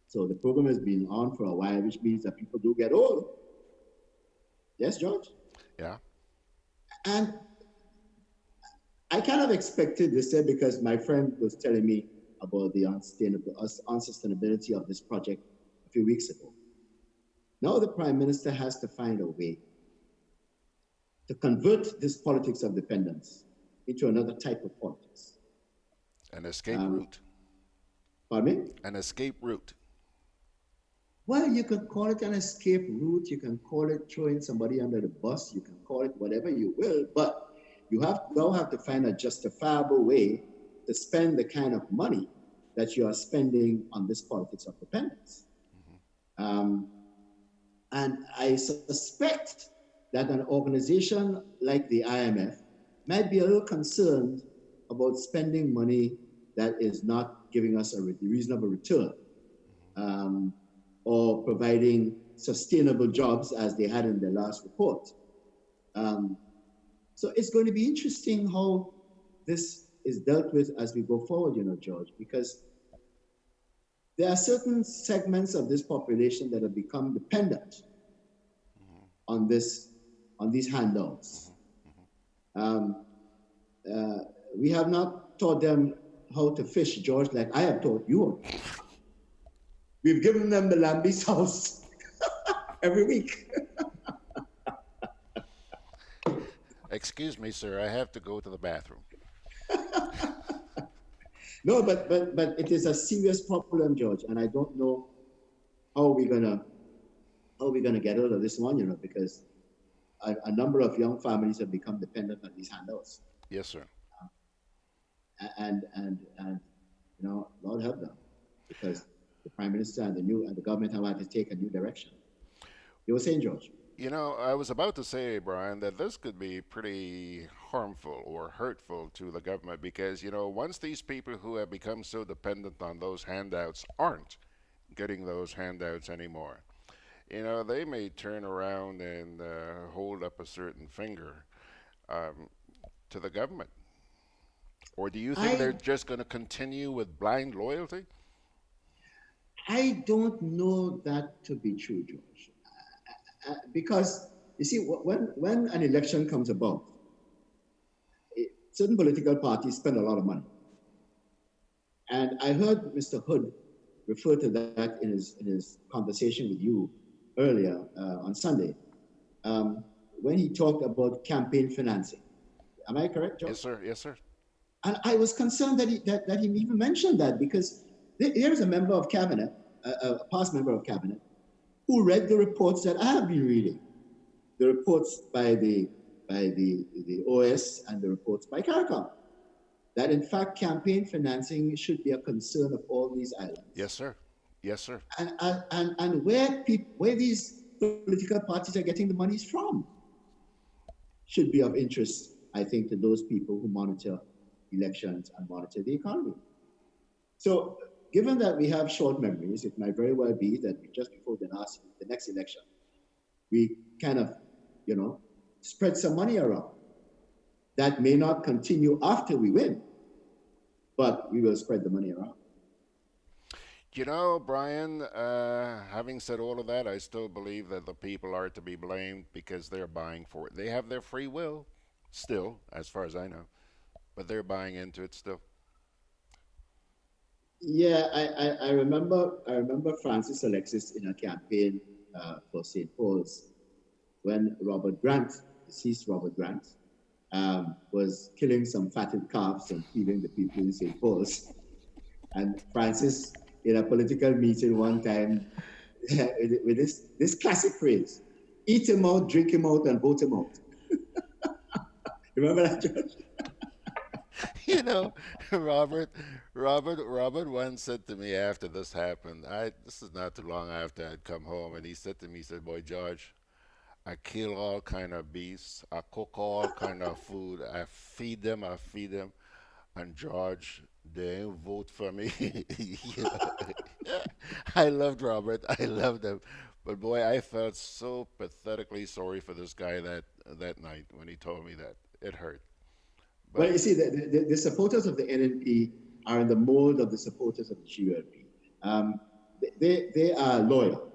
So the program has been on for a while, which means that people do get old. Yes, George? Yeah. And I kind of expected this because my friend was telling me about the unsustainability of this project a few weeks ago. Now the Prime Minister has to find a way to convert this politics of dependence into another type of politics. An escape route. Pardon me? An escape route. Well, you can call it an escape route. You can call it throwing somebody under the bus. You can call it whatever you will. But you now have to find a justifiable way to spend the kind of money that you are spending on this politics of dependence. And I suspect that an organization like the IMF might be a little concerned about spending money that is not giving us a reasonable return. Or providing sustainable jobs as they had in their last report. So it's going to be interesting how this is dealt with as we go forward, George, because there are certain segments of this population that have become dependent on these handouts. We have not taught them how to fish, George, like I have taught you. We've given them the Lambi's house every week. Excuse me, sir, I have to go to the bathroom. No, but it is a serious problem, George, and I don't know how we're gonna get out of this one, because a number of young families have become dependent on these handouts. Yes, sir. And Lord help them, because the Prime Minister and the government have had to take a new direction. You were saying, George? I was about to say, Brian, that this could be pretty harmful or hurtful to the government because, once these people who have become so dependent on those handouts aren't getting those handouts anymore, they may turn around and hold up a certain finger to the government. Or do you think they're just going to continue with blind loyalty? I don't know that to be true, George. Because, you see, when an election comes about, certain political parties spend a lot of money. And I heard Mr. Hood refer to that in his conversation with you earlier on Sunday, when he talked about campaign financing. Am I correct, George? Yes, sir. Yes, sir. And I was concerned that he even mentioned that, because here's a member of cabinet, a past member of cabinet, who read the reports that I have been reading, the reports by the OS and the reports by CARICOM, that in fact campaign financing should be a concern of all these islands. Yes, sir. Yes, sir. And where these political parties are getting the monies from should be of interest, I think, to those people who monitor elections and monitor the economy. So, given that we have short memories, it might very well be that just before the next election, we kind of, spread some money around. That may not continue after we win, but we will spread the money around. Brian, having said all of that, I still believe that the people are to be blamed because they're buying for it. They have their free will still, as far as I know, but they're buying into it still. Yeah, I remember Francis Alexis in a campaign for St. Paul's when Robert Grant, deceased Robert Grant, was killing some fatted calves and feeding the people in St. Paul's. And Francis, in a political meeting one time, with this classic phrase, eat him out, drink him out, and vote him out. Remember that, George? Robert once said to me after this happened, this is not too long after I'd come home, and he said to me, boy, George, I kill all kind of beasts, I cook all kind of food, I feed them, and George, they ain't vote for me. I loved Robert, I loved him, but boy, I felt so pathetically sorry for this guy that night when he told me that. It hurt. But well, you see, the supporters of the NNP are in the mold of the supporters of the GRP. They are loyal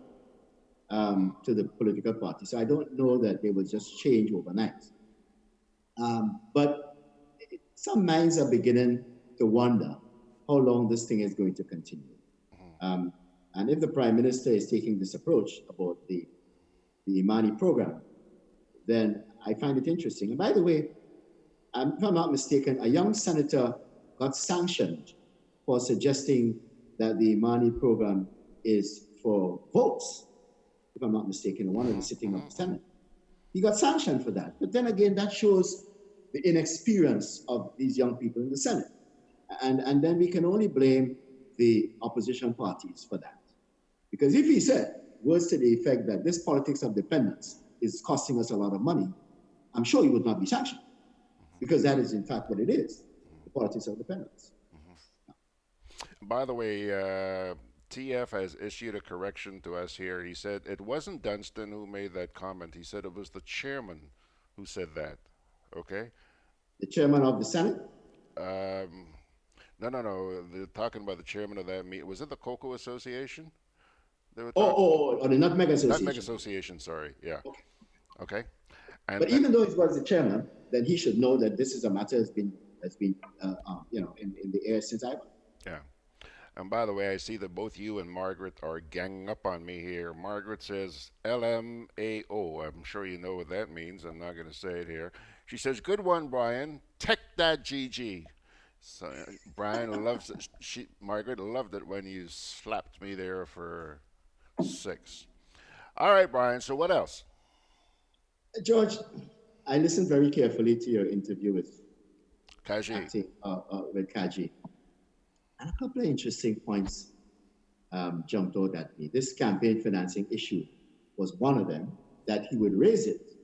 to the political party, so I don't know that they will just change overnight. But some minds are beginning to wonder how long this thing is going to continue. And if the Prime Minister is taking this approach about the Imani program, then I find it interesting. And by the way, if I'm not mistaken, a young senator got sanctioned for suggesting that the Imani program is for votes, if I'm not mistaken, in one of the sitting of the Senate. He got sanctioned for that. But then again, that shows the inexperience of these young people in the Senate. And then we can only blame the opposition parties for that. Because if he said words to the effect that this politics of dependence is costing us a lot of money, I'm sure he would not be sanctioned. Because that is in fact what it is, the politics of dependence. By the way, TF has issued a correction to us here. He said it wasn't Dunstan who made that comment. He said it was the chairman who said that. Okay? The chairman of the Senate? No. They're talking about the chairman of that meeting. Was it the Cocoa Association? They were Or the Nutmeg Association. Nutmeg Association, sorry. Yeah. Okay. And But even though he was the chairman, then he should know that this is a matter that's been in the air since I was. Yeah. And by the way, I see that both you and Margaret are ganging up on me here. Margaret says LMAO. I'm sure you know what that means. I'm not going to say it here. She says, good one, Brian. Tech that GG. So Brian loves it. Margaret loved it when you slapped me there for 6. All right, Brian. So what else? George, I listened very carefully to your interview with Kaji. With Kaji. And a couple of interesting points jumped out at me. This campaign financing issue was one of them, that he would raise it.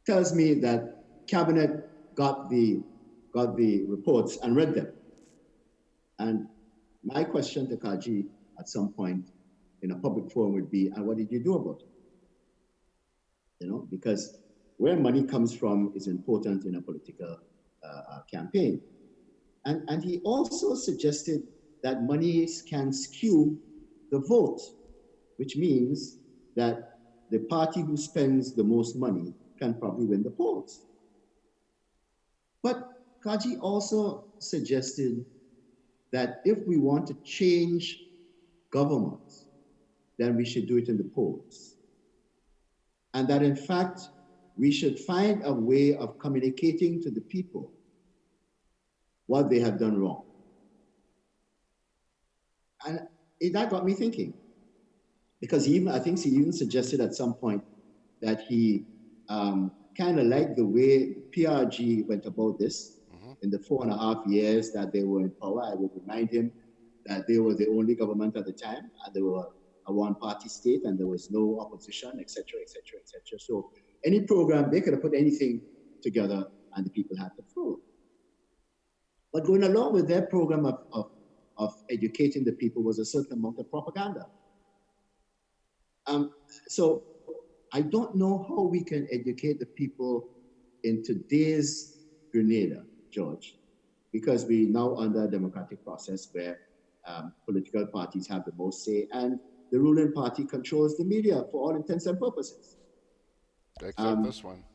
Tells me that Cabinet got the reports and read them. And my question to Kaji at some point in a public forum would be, and what did you do about it? Because where money comes from is important in a political campaign. And he also suggested that monies can skew the vote, which means that the party who spends the most money can probably win the polls. But Kaji also suggested that if we want to change government, then we should do it in the polls. And that in fact, we should find a way of communicating to the people what they have done wrong. And that got me thinking, because I think he even suggested at some point that he kind of liked the way PRG went about this in the 4.5 years that they were in power. I would remind him that they were the only government at the time, and they were a one-party state, and there was no opposition, etc., etc., etc. So any program, they could have put anything together, and the people had to follow. But going along with their program of educating the people was a certain amount of propaganda. So I don't know how we can educate the people in today's Grenada, George, because we now under a democratic process where political parties have the most say, and the ruling party controls the media for all intents and purposes. Except this one.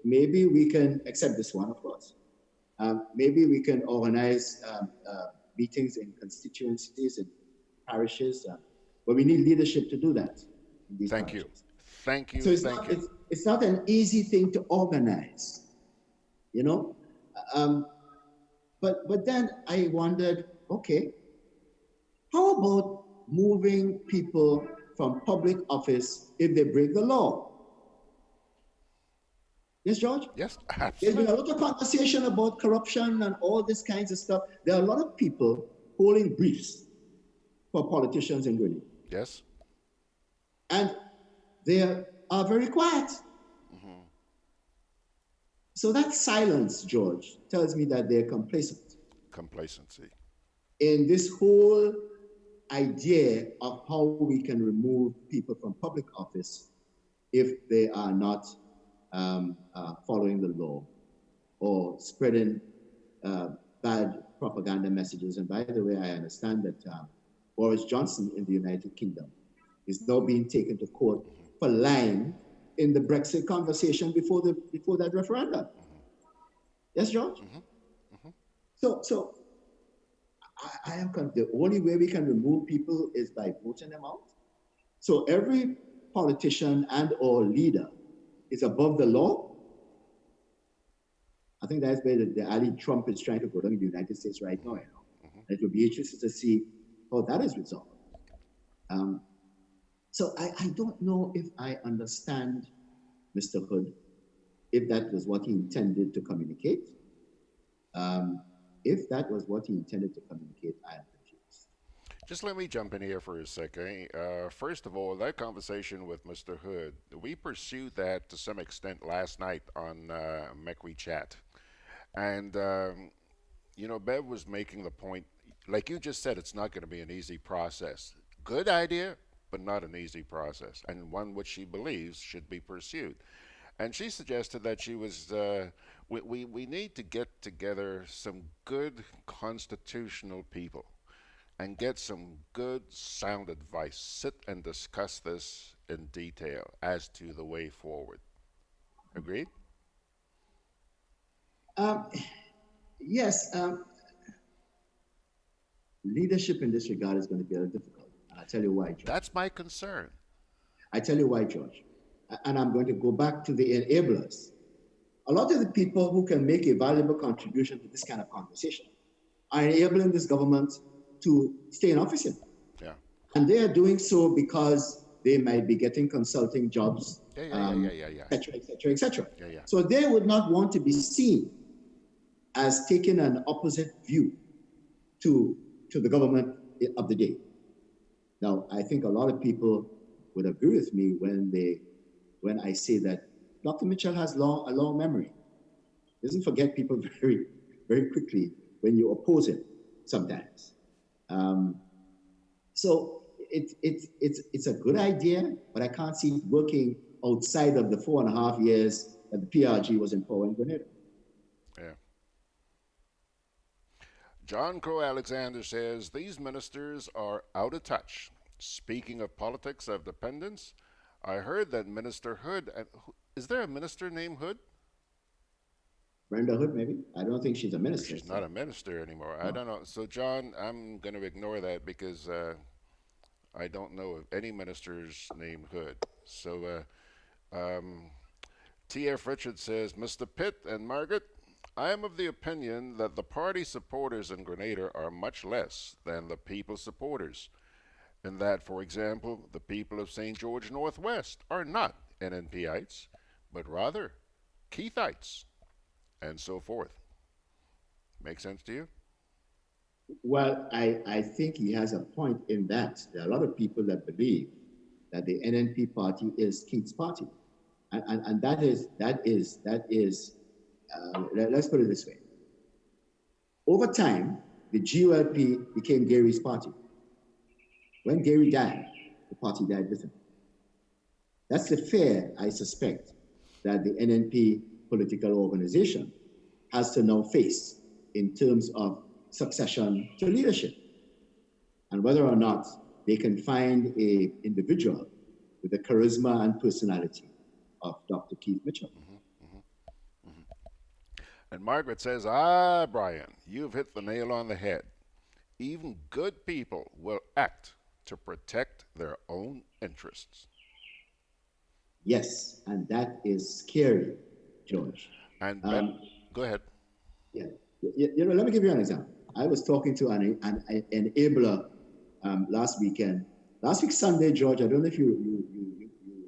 Maybe we can accept this one, of course. Maybe we can organize meetings in constituencies and parishes, but we need leadership to do that. Thank you. Thank you. So it's not an easy thing to organize, But then I wondered, okay, how about moving people from public office if they break the law? Yes, George? Yes, absolutely. There's been a lot of conversation about corruption and all this kinds of stuff. There are a lot of people holding briefs for politicians in Grenada. Yes. And they are very quiet. So that silence, George, tells me that they're complacent. Complacency. In this whole idea of how we can remove people from public office if they are not following the law or spreading bad propaganda messages. And by the way, I understand that Boris Johnson in the United Kingdom is now being taken to court for lying in the Brexit conversation before that referendum. Yes, George? So I am the only way we can remove people is by voting them out. So every politician and or leader is above the law. I think that's where the alley Trump is trying to go down in the United States right now. It would be interesting to see how that is resolved. So I don't know if I understand Mr. Hood, if that was what he intended to communicate. If that was what he intended to communicate, I am confused. Just let me jump in here for a second. First of all, that conversation with Mr. Hood, we pursued that to some extent last night on MECWE Chat. And, Bev was making the point, like you just said, it's not going to be an easy process. Good idea, but not an easy process, and one which she believes should be pursued. And she suggested that she was we need to get together some good constitutional people and get some good sound advice. Sit and discuss this in detail as to the way forward. Agreed? Yes. Leadership in this regard is going to be a little difficult. And I'll tell you why, George. That's my concern. I tell you why, George. And I'm going to go back to the enablers. A lot of the people who can make a valuable contribution to this kind of conversation are enabling this government to stay in office. Yeah. And they are doing so because they might be getting consulting jobs, et cetera, et cetera, et cetera. So they would not want to be seen as taking an opposite view to the government of the day. Now, I think a lot of people would agree with me when I say that Dr. Mitchell has a long memory. He doesn't forget people very, very quickly when you oppose him sometimes. So it's a good idea, but I can't see it working outside of the 4.5 years that the PRG was in power in Grenada. Yeah. John Crow Alexander says, these ministers are out of touch. Speaking of politics of dependence, I heard that Minister Hood, is there a minister named Hood? Brenda Hood, maybe? I don't think she's a minister. She's not a minister anymore. No. I don't know. So, John, I'm going to ignore that because I don't know of any ministers named Hood. So, T.F. Richards says, Mr. Pitt and Margaret, I am of the opinion that the party supporters in Grenada are much less than the people supporters. And that, for example, the people of St. George Northwest are not NNPites, but rather Keithites, and so forth. Make sense to you? Well, I think he has a point in that. There are a lot of people that believe that the NNP party is Keith's party. And that is let's put it this way. Over time, the GOLP became Gary's party. When Gary died, the party died with him. That's the fear, I suspect, that the NNP political organization has to now face in terms of succession to leadership, and whether or not they can find an individual with the charisma and personality of Dr. Keith Mitchell. And Margaret says, Brian, you've hit the nail on the head. Even good people will act to protect their own interests. Yes, and that is scary, George. And go ahead. Yeah, let me give you an example. I was talking to an enabler last weekend. Last week Sunday, George, I don't know if you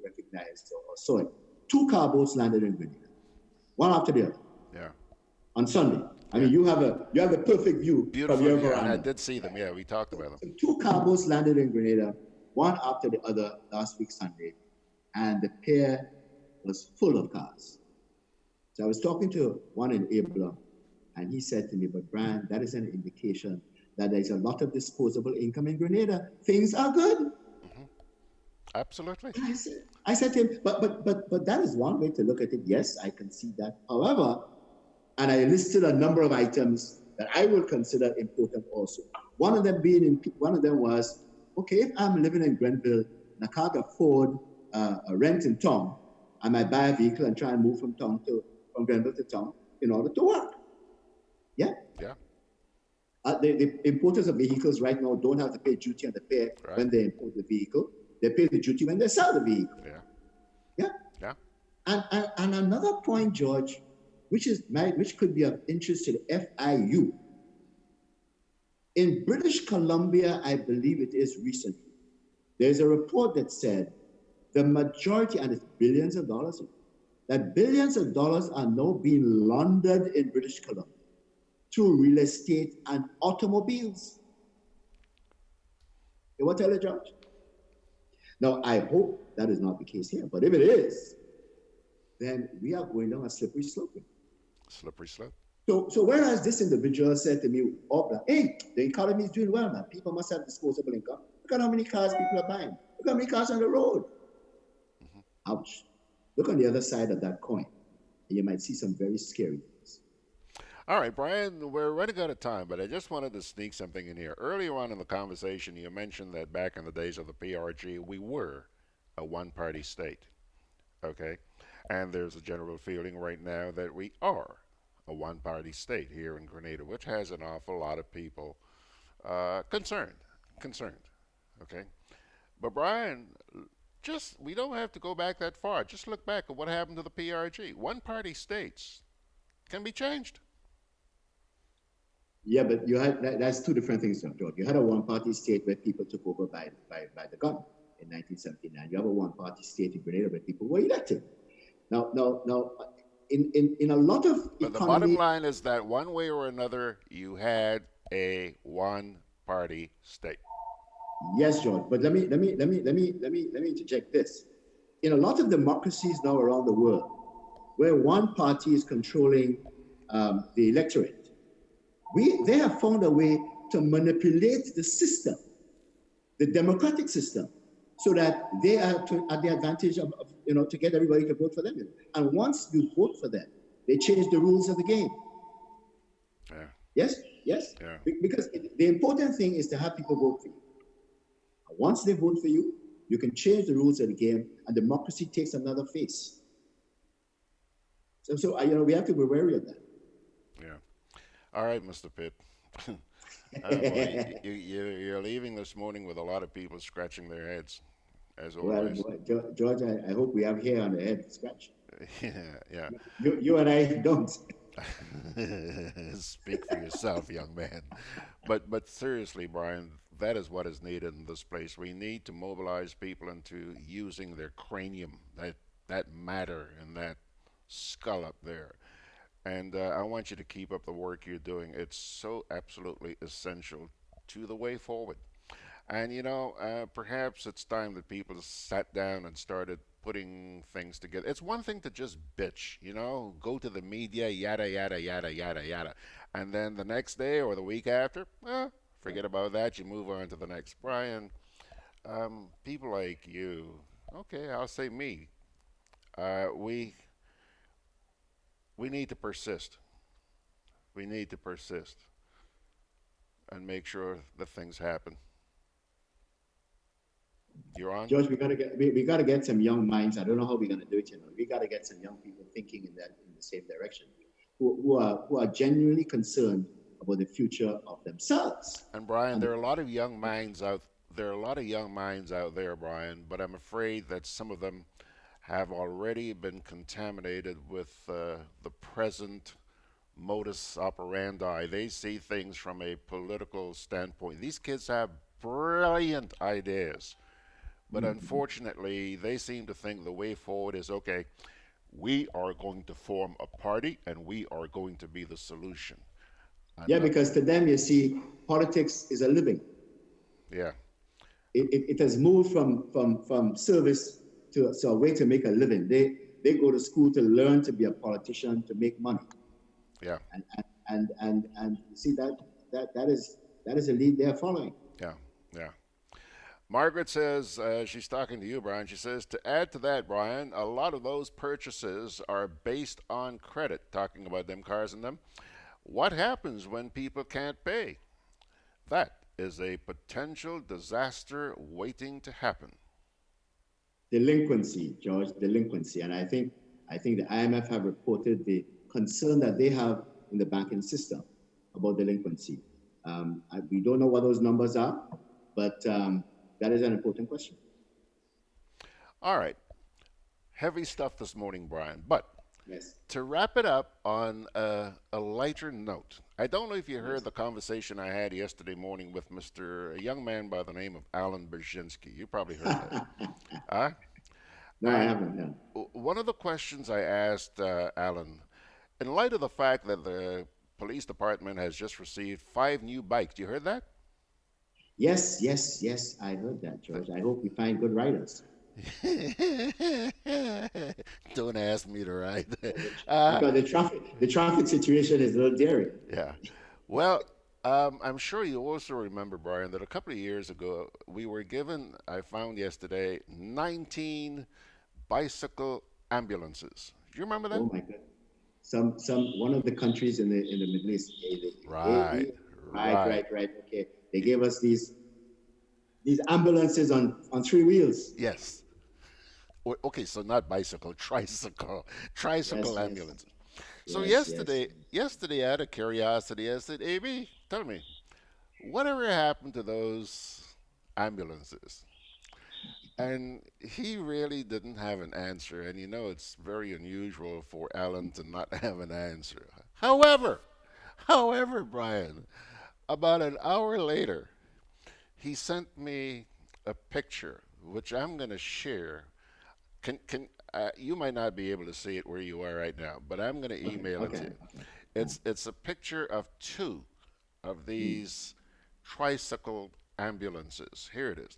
recognized or saw it. 2 car boats landed in Grenada, one after the other. Yeah. On Sunday. I mean, you have a perfect view Beautiful, from your veranda. I did see them. Yeah, we talked about them. 2 car boats landed in Grenada, one after the other last week Sunday, and the pier was full of cars. So I was talking to one enabler, and he said to me, but Brian, that is an indication that there's a lot of disposable income in Grenada. Things are good. Absolutely. I said to him, but that is one way to look at it. Yes, I can see that. However, and I listed a number of items that I will consider important also. One of them was, okay, if I'm living in Grenville and I can't afford a rent in town, I might buy a vehicle and try and move from Grenville to town in order to work. Yeah? Yeah. The importers of vehicles right now don't have to pay duty on the fare when they import the vehicle. They pay the duty when they sell the vehicle. Yeah. Yeah? Yeah. And another point, George, which could be of interest to the FIU. In British Columbia, I believe it is recently, there's a report that said the majority, and it's billions of dollars, that billions of dollars are now being laundered in British Columbia through real estate and automobiles. You want to tell it, George? Now, I hope that is not the case here, but if it is, then we are going down a slippery slope. Slippery slope. So whereas this individual said to me, hey, the economy is doing well, man. People must have disposable income. Look at how many cars people are buying. Look how many cars on the road. Ouch. Look on the other side of that coin. and you might see some very scary things. All right, Brian, we're running out of time, but I just wanted to sneak something in here. Earlier on in the conversation, you mentioned that back in the days of the PRG, we were a one-party state, okay? And there's a general feeling right now that we are a one-party state here in Grenada, which has an awful lot of people concerned, okay? But Brian, we don't have to go back that far. Just look back at what happened to the PRG. One-party states can be changed. Yeah, but you had that's two different things, George. You had a one-party state where people took over by the gun in 1979. You have a one-party state in Grenada where people were elected. Now, in a lot of but the bottom line is that one way or another, you had a one-party state. Yes, George. But let me interject this. In a lot of democracies now around the world, where one party is controlling the electorate, they have found a way to manipulate the system, the democratic system, so that they are at the advantage of to get everybody to vote for them. And once you vote for them, they change the rules of the game. Yeah. Yes? Yeah. Because the important thing is to have people vote for you. And once they vote for you, you can change the rules of the game, and democracy takes another face. So we have to be wary of that. Yeah. All right, Mr. Pitt. You're leaving this morning with a lot of people scratching their heads, as always. Well, George, I hope we have hair on the head to scratch. Yeah. You and I don't. Speak for yourself, young man. But seriously, Brian, that is what is needed in this place. We need to mobilize people into using their cranium, that matter and that skull up there. And I want you to keep up the work you're doing. It's so absolutely essential to the way forward. And perhaps it's time that people sat down and started putting things together. It's one thing to just bitch, go to the media, yada, yada, yada, yada, yada. And then the next day or the week after, forget about that. You move on to the next. Brian, people like you, okay, I'll say me, we need to persist. We need to persist and make sure that things happen. You're on? George, we gotta get some young minds. I don't know how we're gonna do it. We gotta get some young people thinking in the same direction, who are genuinely concerned about the future of themselves. And Brian, there are a lot of young minds out. There are a lot of young minds out there, Brian. But I'm afraid that some of them have already been contaminated with the present modus operandi. They see things from a political standpoint. These kids have brilliant ideas, but unfortunately, they seem to think the way forward is, okay, we are going to form a party and we are going to be the solution. Yeah, because to them, you see, politics is a living. Yeah. It has moved from service to a way to make a living. They go to school to learn to be a politician, to make money. Yeah. And you see that is a lead they're following. Yeah. Margaret says, she's talking to you, Brian. She says, to add to that, Brian, a lot of those purchases are based on credit, talking about them cars and them. What happens when people can't pay? That is a potential disaster waiting to happen. Delinquency, George, delinquency. And I think the IMF have reported the concern that they have in the banking system about delinquency. We don't know what those numbers are, but that is an important question. All right. Heavy stuff this morning, Brian. But yes, to wrap it up on a lighter note, I don't know if you heard the conversation I had yesterday morning with a young man by the name of Alan Brzezinski. You probably heard that. No, I haven't. No. One of the questions I asked Alan, in light of the fact that the police department has just received 5 new bikes, you heard that? Yes, I heard that, George. I hope we find good riders. Don't ask me to ride. Because the traffic situation is a little daring. Yeah. Well, I'm sure you also remember, Brian, that a couple of years ago we were given, I found yesterday, 19 bicycle ambulances. Do you remember that? Oh my God. One of the countries in the Middle East. Right. Okay. They gave us these ambulances on 3 wheels. Yes. Okay, so not bicycle, tricycle ambulances. So yesterday, out of curiosity, I said, AB, tell me, whatever happened to those ambulances? And he really didn't have an answer. And you know, it's very unusual for Alan to not have an answer. However, Brian, about an hour later, he sent me a picture, which I'm going to share. You might not be able to see it where you are right now, but I'm going to email it to you. It's a picture of 2 of these tricycle ambulances. Here it is.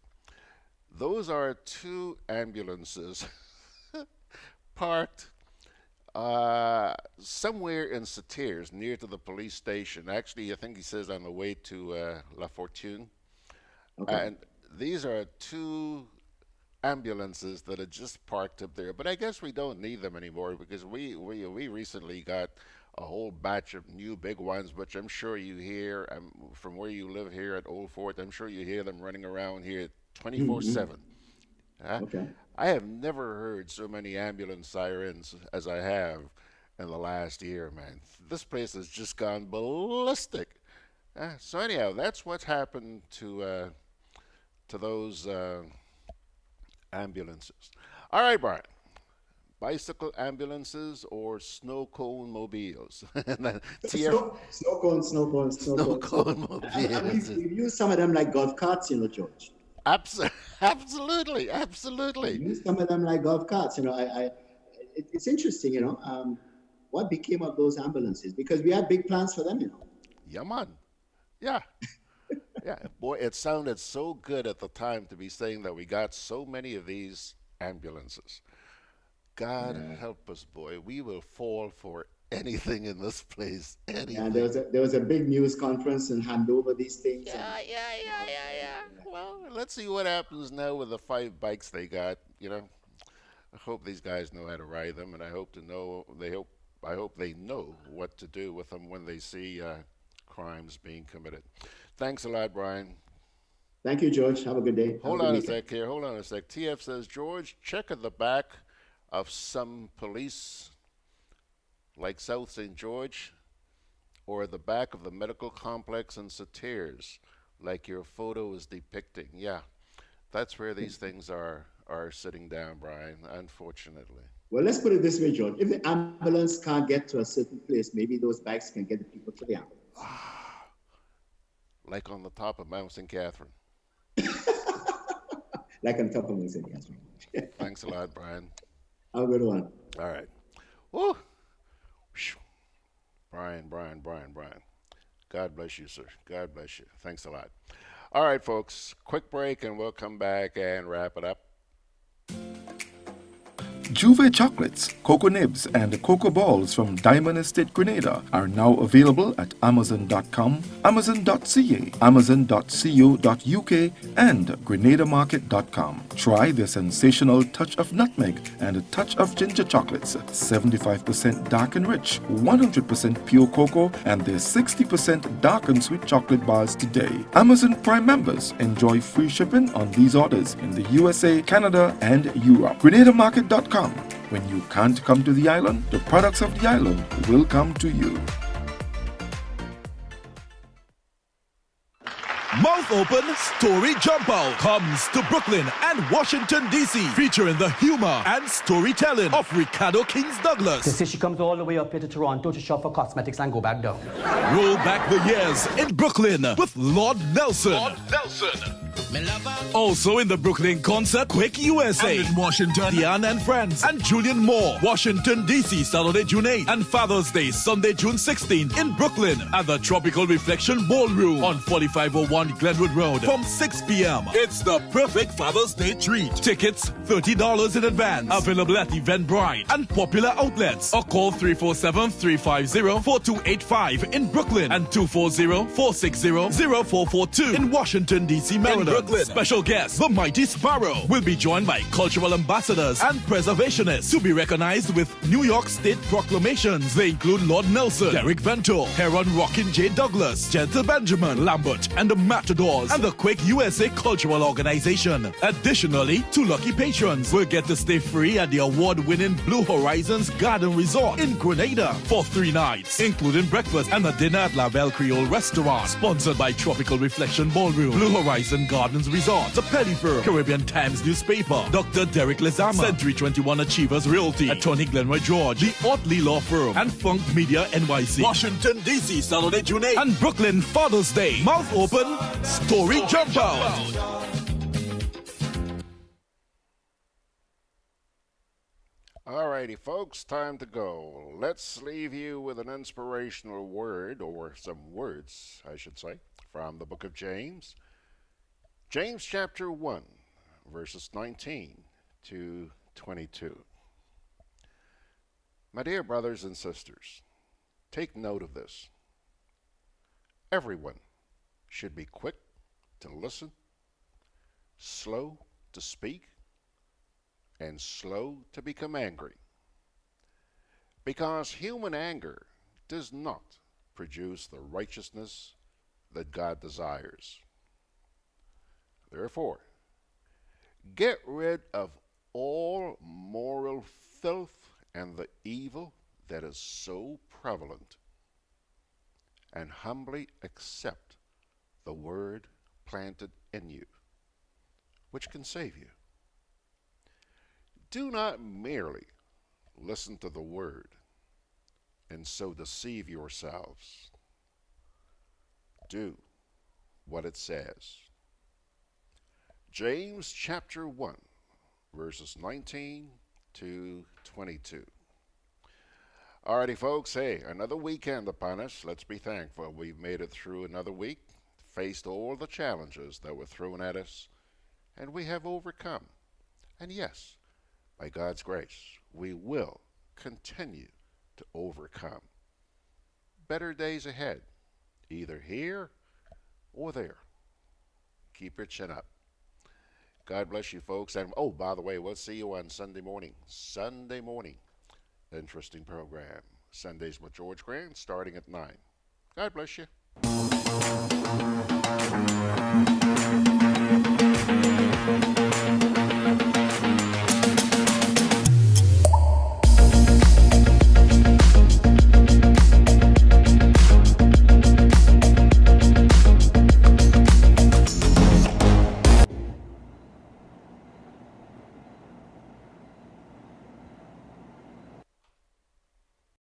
Those are 2 ambulances parked somewhere in Sauteurs, near to the police station. Actually, I think he says on the way to La Fortune. And these are 2 ambulances that are just parked up there. But I guess we don't need them anymore because we recently got a whole batch of new big ones, which I'm sure you hear from where you live here at Old Fort. I'm sure you hear them running around here 24/7. I have never heard so many ambulance sirens as I have in the last year, man. This place has just gone ballistic. So anyhow, that's what's happened to those ambulances. All right, Brian. Bicycle ambulances or snow cone mobiles? Snow cone mobiles. We've used some of them like golf carts, you know, George. Absolutely. We use some of them like golf carts. You know, it's interesting, you know, what became of those ambulances, because we had big plans for them, you know. Yeah, man. Yeah. Yeah, boy, it sounded so good at the time to be saying that we got so many of these ambulances. God help us, boy. We will fall for anything in this place. Anything. And there was a big news conference and hand over these things. Yeah. Well, let's see what happens now with the 5 bikes they got. You know, I hope these guys know how to ride them, and I hope they know what to do with them when they see crimes being committed. Thanks a lot, Brian. Thank you, George. Have a good day. Hold on a sec here. TF says, George, check at the back of some police, like South St. George, or the back of the medical complex in Sauteurs, like your photo is depicting. Yeah, that's where these things are sitting down, Brian, unfortunately. Well, let's put it this way, George. If the ambulance can't get to a certain place, maybe those bikes can get the people to the ambulance. Like on the top of Mount St. Catherine. Like on top of Mount St. Catherine. Thanks a lot, Brian. Have a good one. All right. Woo. Brian. God bless you, sir. God bless you. Thanks a lot. All right, folks. Quick break, and we'll come back and wrap it up. Juve chocolates, cocoa nibs, and cocoa balls from Diamond Estate Grenada are now available at Amazon.com, Amazon.ca, Amazon.co.uk, and GrenadaMarket.com. Try the sensational touch of nutmeg and a touch of ginger chocolates, 75% dark and rich, 100% pure cocoa, and their 60% dark and sweet chocolate bars today. Amazon Prime members enjoy free shipping on these orders in the USA, Canada, and Europe. GrenadaMarket.com. When you can't come to the island, the products of the island will come to you. Mouth Open Story Jump Out comes to Brooklyn and Washington, D.C., featuring the humor and storytelling of Ricardo Kings Douglas. They say she comes all the way up here to Toronto to shop for cosmetics and go back down. Roll back the years in Brooklyn with Lord Nelson. Also in the Brooklyn concert, Quick USA. And in Washington, Diane and Friends and Julian Moore. Washington, D.C., Saturday, June 8th. And Father's Day, Sunday, June 16th. In Brooklyn at the Tropical Reflection Ballroom on 4501 Glenwood Road from 6 p.m. It's the perfect Father's Day treat. Tickets, $30 in advance. Available at Eventbrite and popular outlets. Or call 347-350-4285 in Brooklyn and 240-460-0442 in Washington, D.C., Maryland. Brooklyn. Special guest, the Mighty Sparrow, will be joined by cultural ambassadors and preservationists to be recognized with New York State proclamations. They include Lord Nelson, Derek Vento, Heron Rockin' J. Douglas, Gentle Benjamin, Lambert, and the Matadors, and the Quake USA Cultural Organization. Additionally, 2 lucky patrons will get to stay free at the award-winning Blue Horizons Garden Resort in Grenada for 3 nights, including breakfast and a dinner at La Belle Creole Restaurant, sponsored by Tropical Reflection Ballroom, Blue Horizon Gardens Resort, The Petty Firm, Caribbean Times Newspaper, Dr. Derek Lezama, Century 21 Achievers Realty, Attorney Glenroy George, The Otley Law Firm, and Funk Media NYC. Washington, D.C., Saturday, June 8th, and Brooklyn, Father's Day. Mouth open, story jump out. Alrighty, folks, time to go. Let's leave you with an inspirational word, or some words, I should say, from the book of James. James chapter 1, verses 19 to 22. My dear brothers and sisters, take note of this. Everyone should be quick to listen, slow to speak, and slow to become angry, because human anger does not produce the righteousness that God desires. Therefore, get rid of all moral filth and the evil that is so prevalent, and humbly accept the word planted in you, which can save you. Do not merely listen to the word and so deceive yourselves. Do what it says. James chapter 1, verses 19 to 22. Alrighty, folks, hey, another weekend upon us. Let's be thankful we've made it through another week, faced all the challenges that were thrown at us, and we have overcome. And yes, by God's grace, we will continue to overcome. Better days ahead, either here or there. Keep your chin up. God bless you, folks. And oh, by the way, we'll see you on Sunday morning. Sunday morning. Interesting program. Sundays with George Grant, starting at 9. God bless you.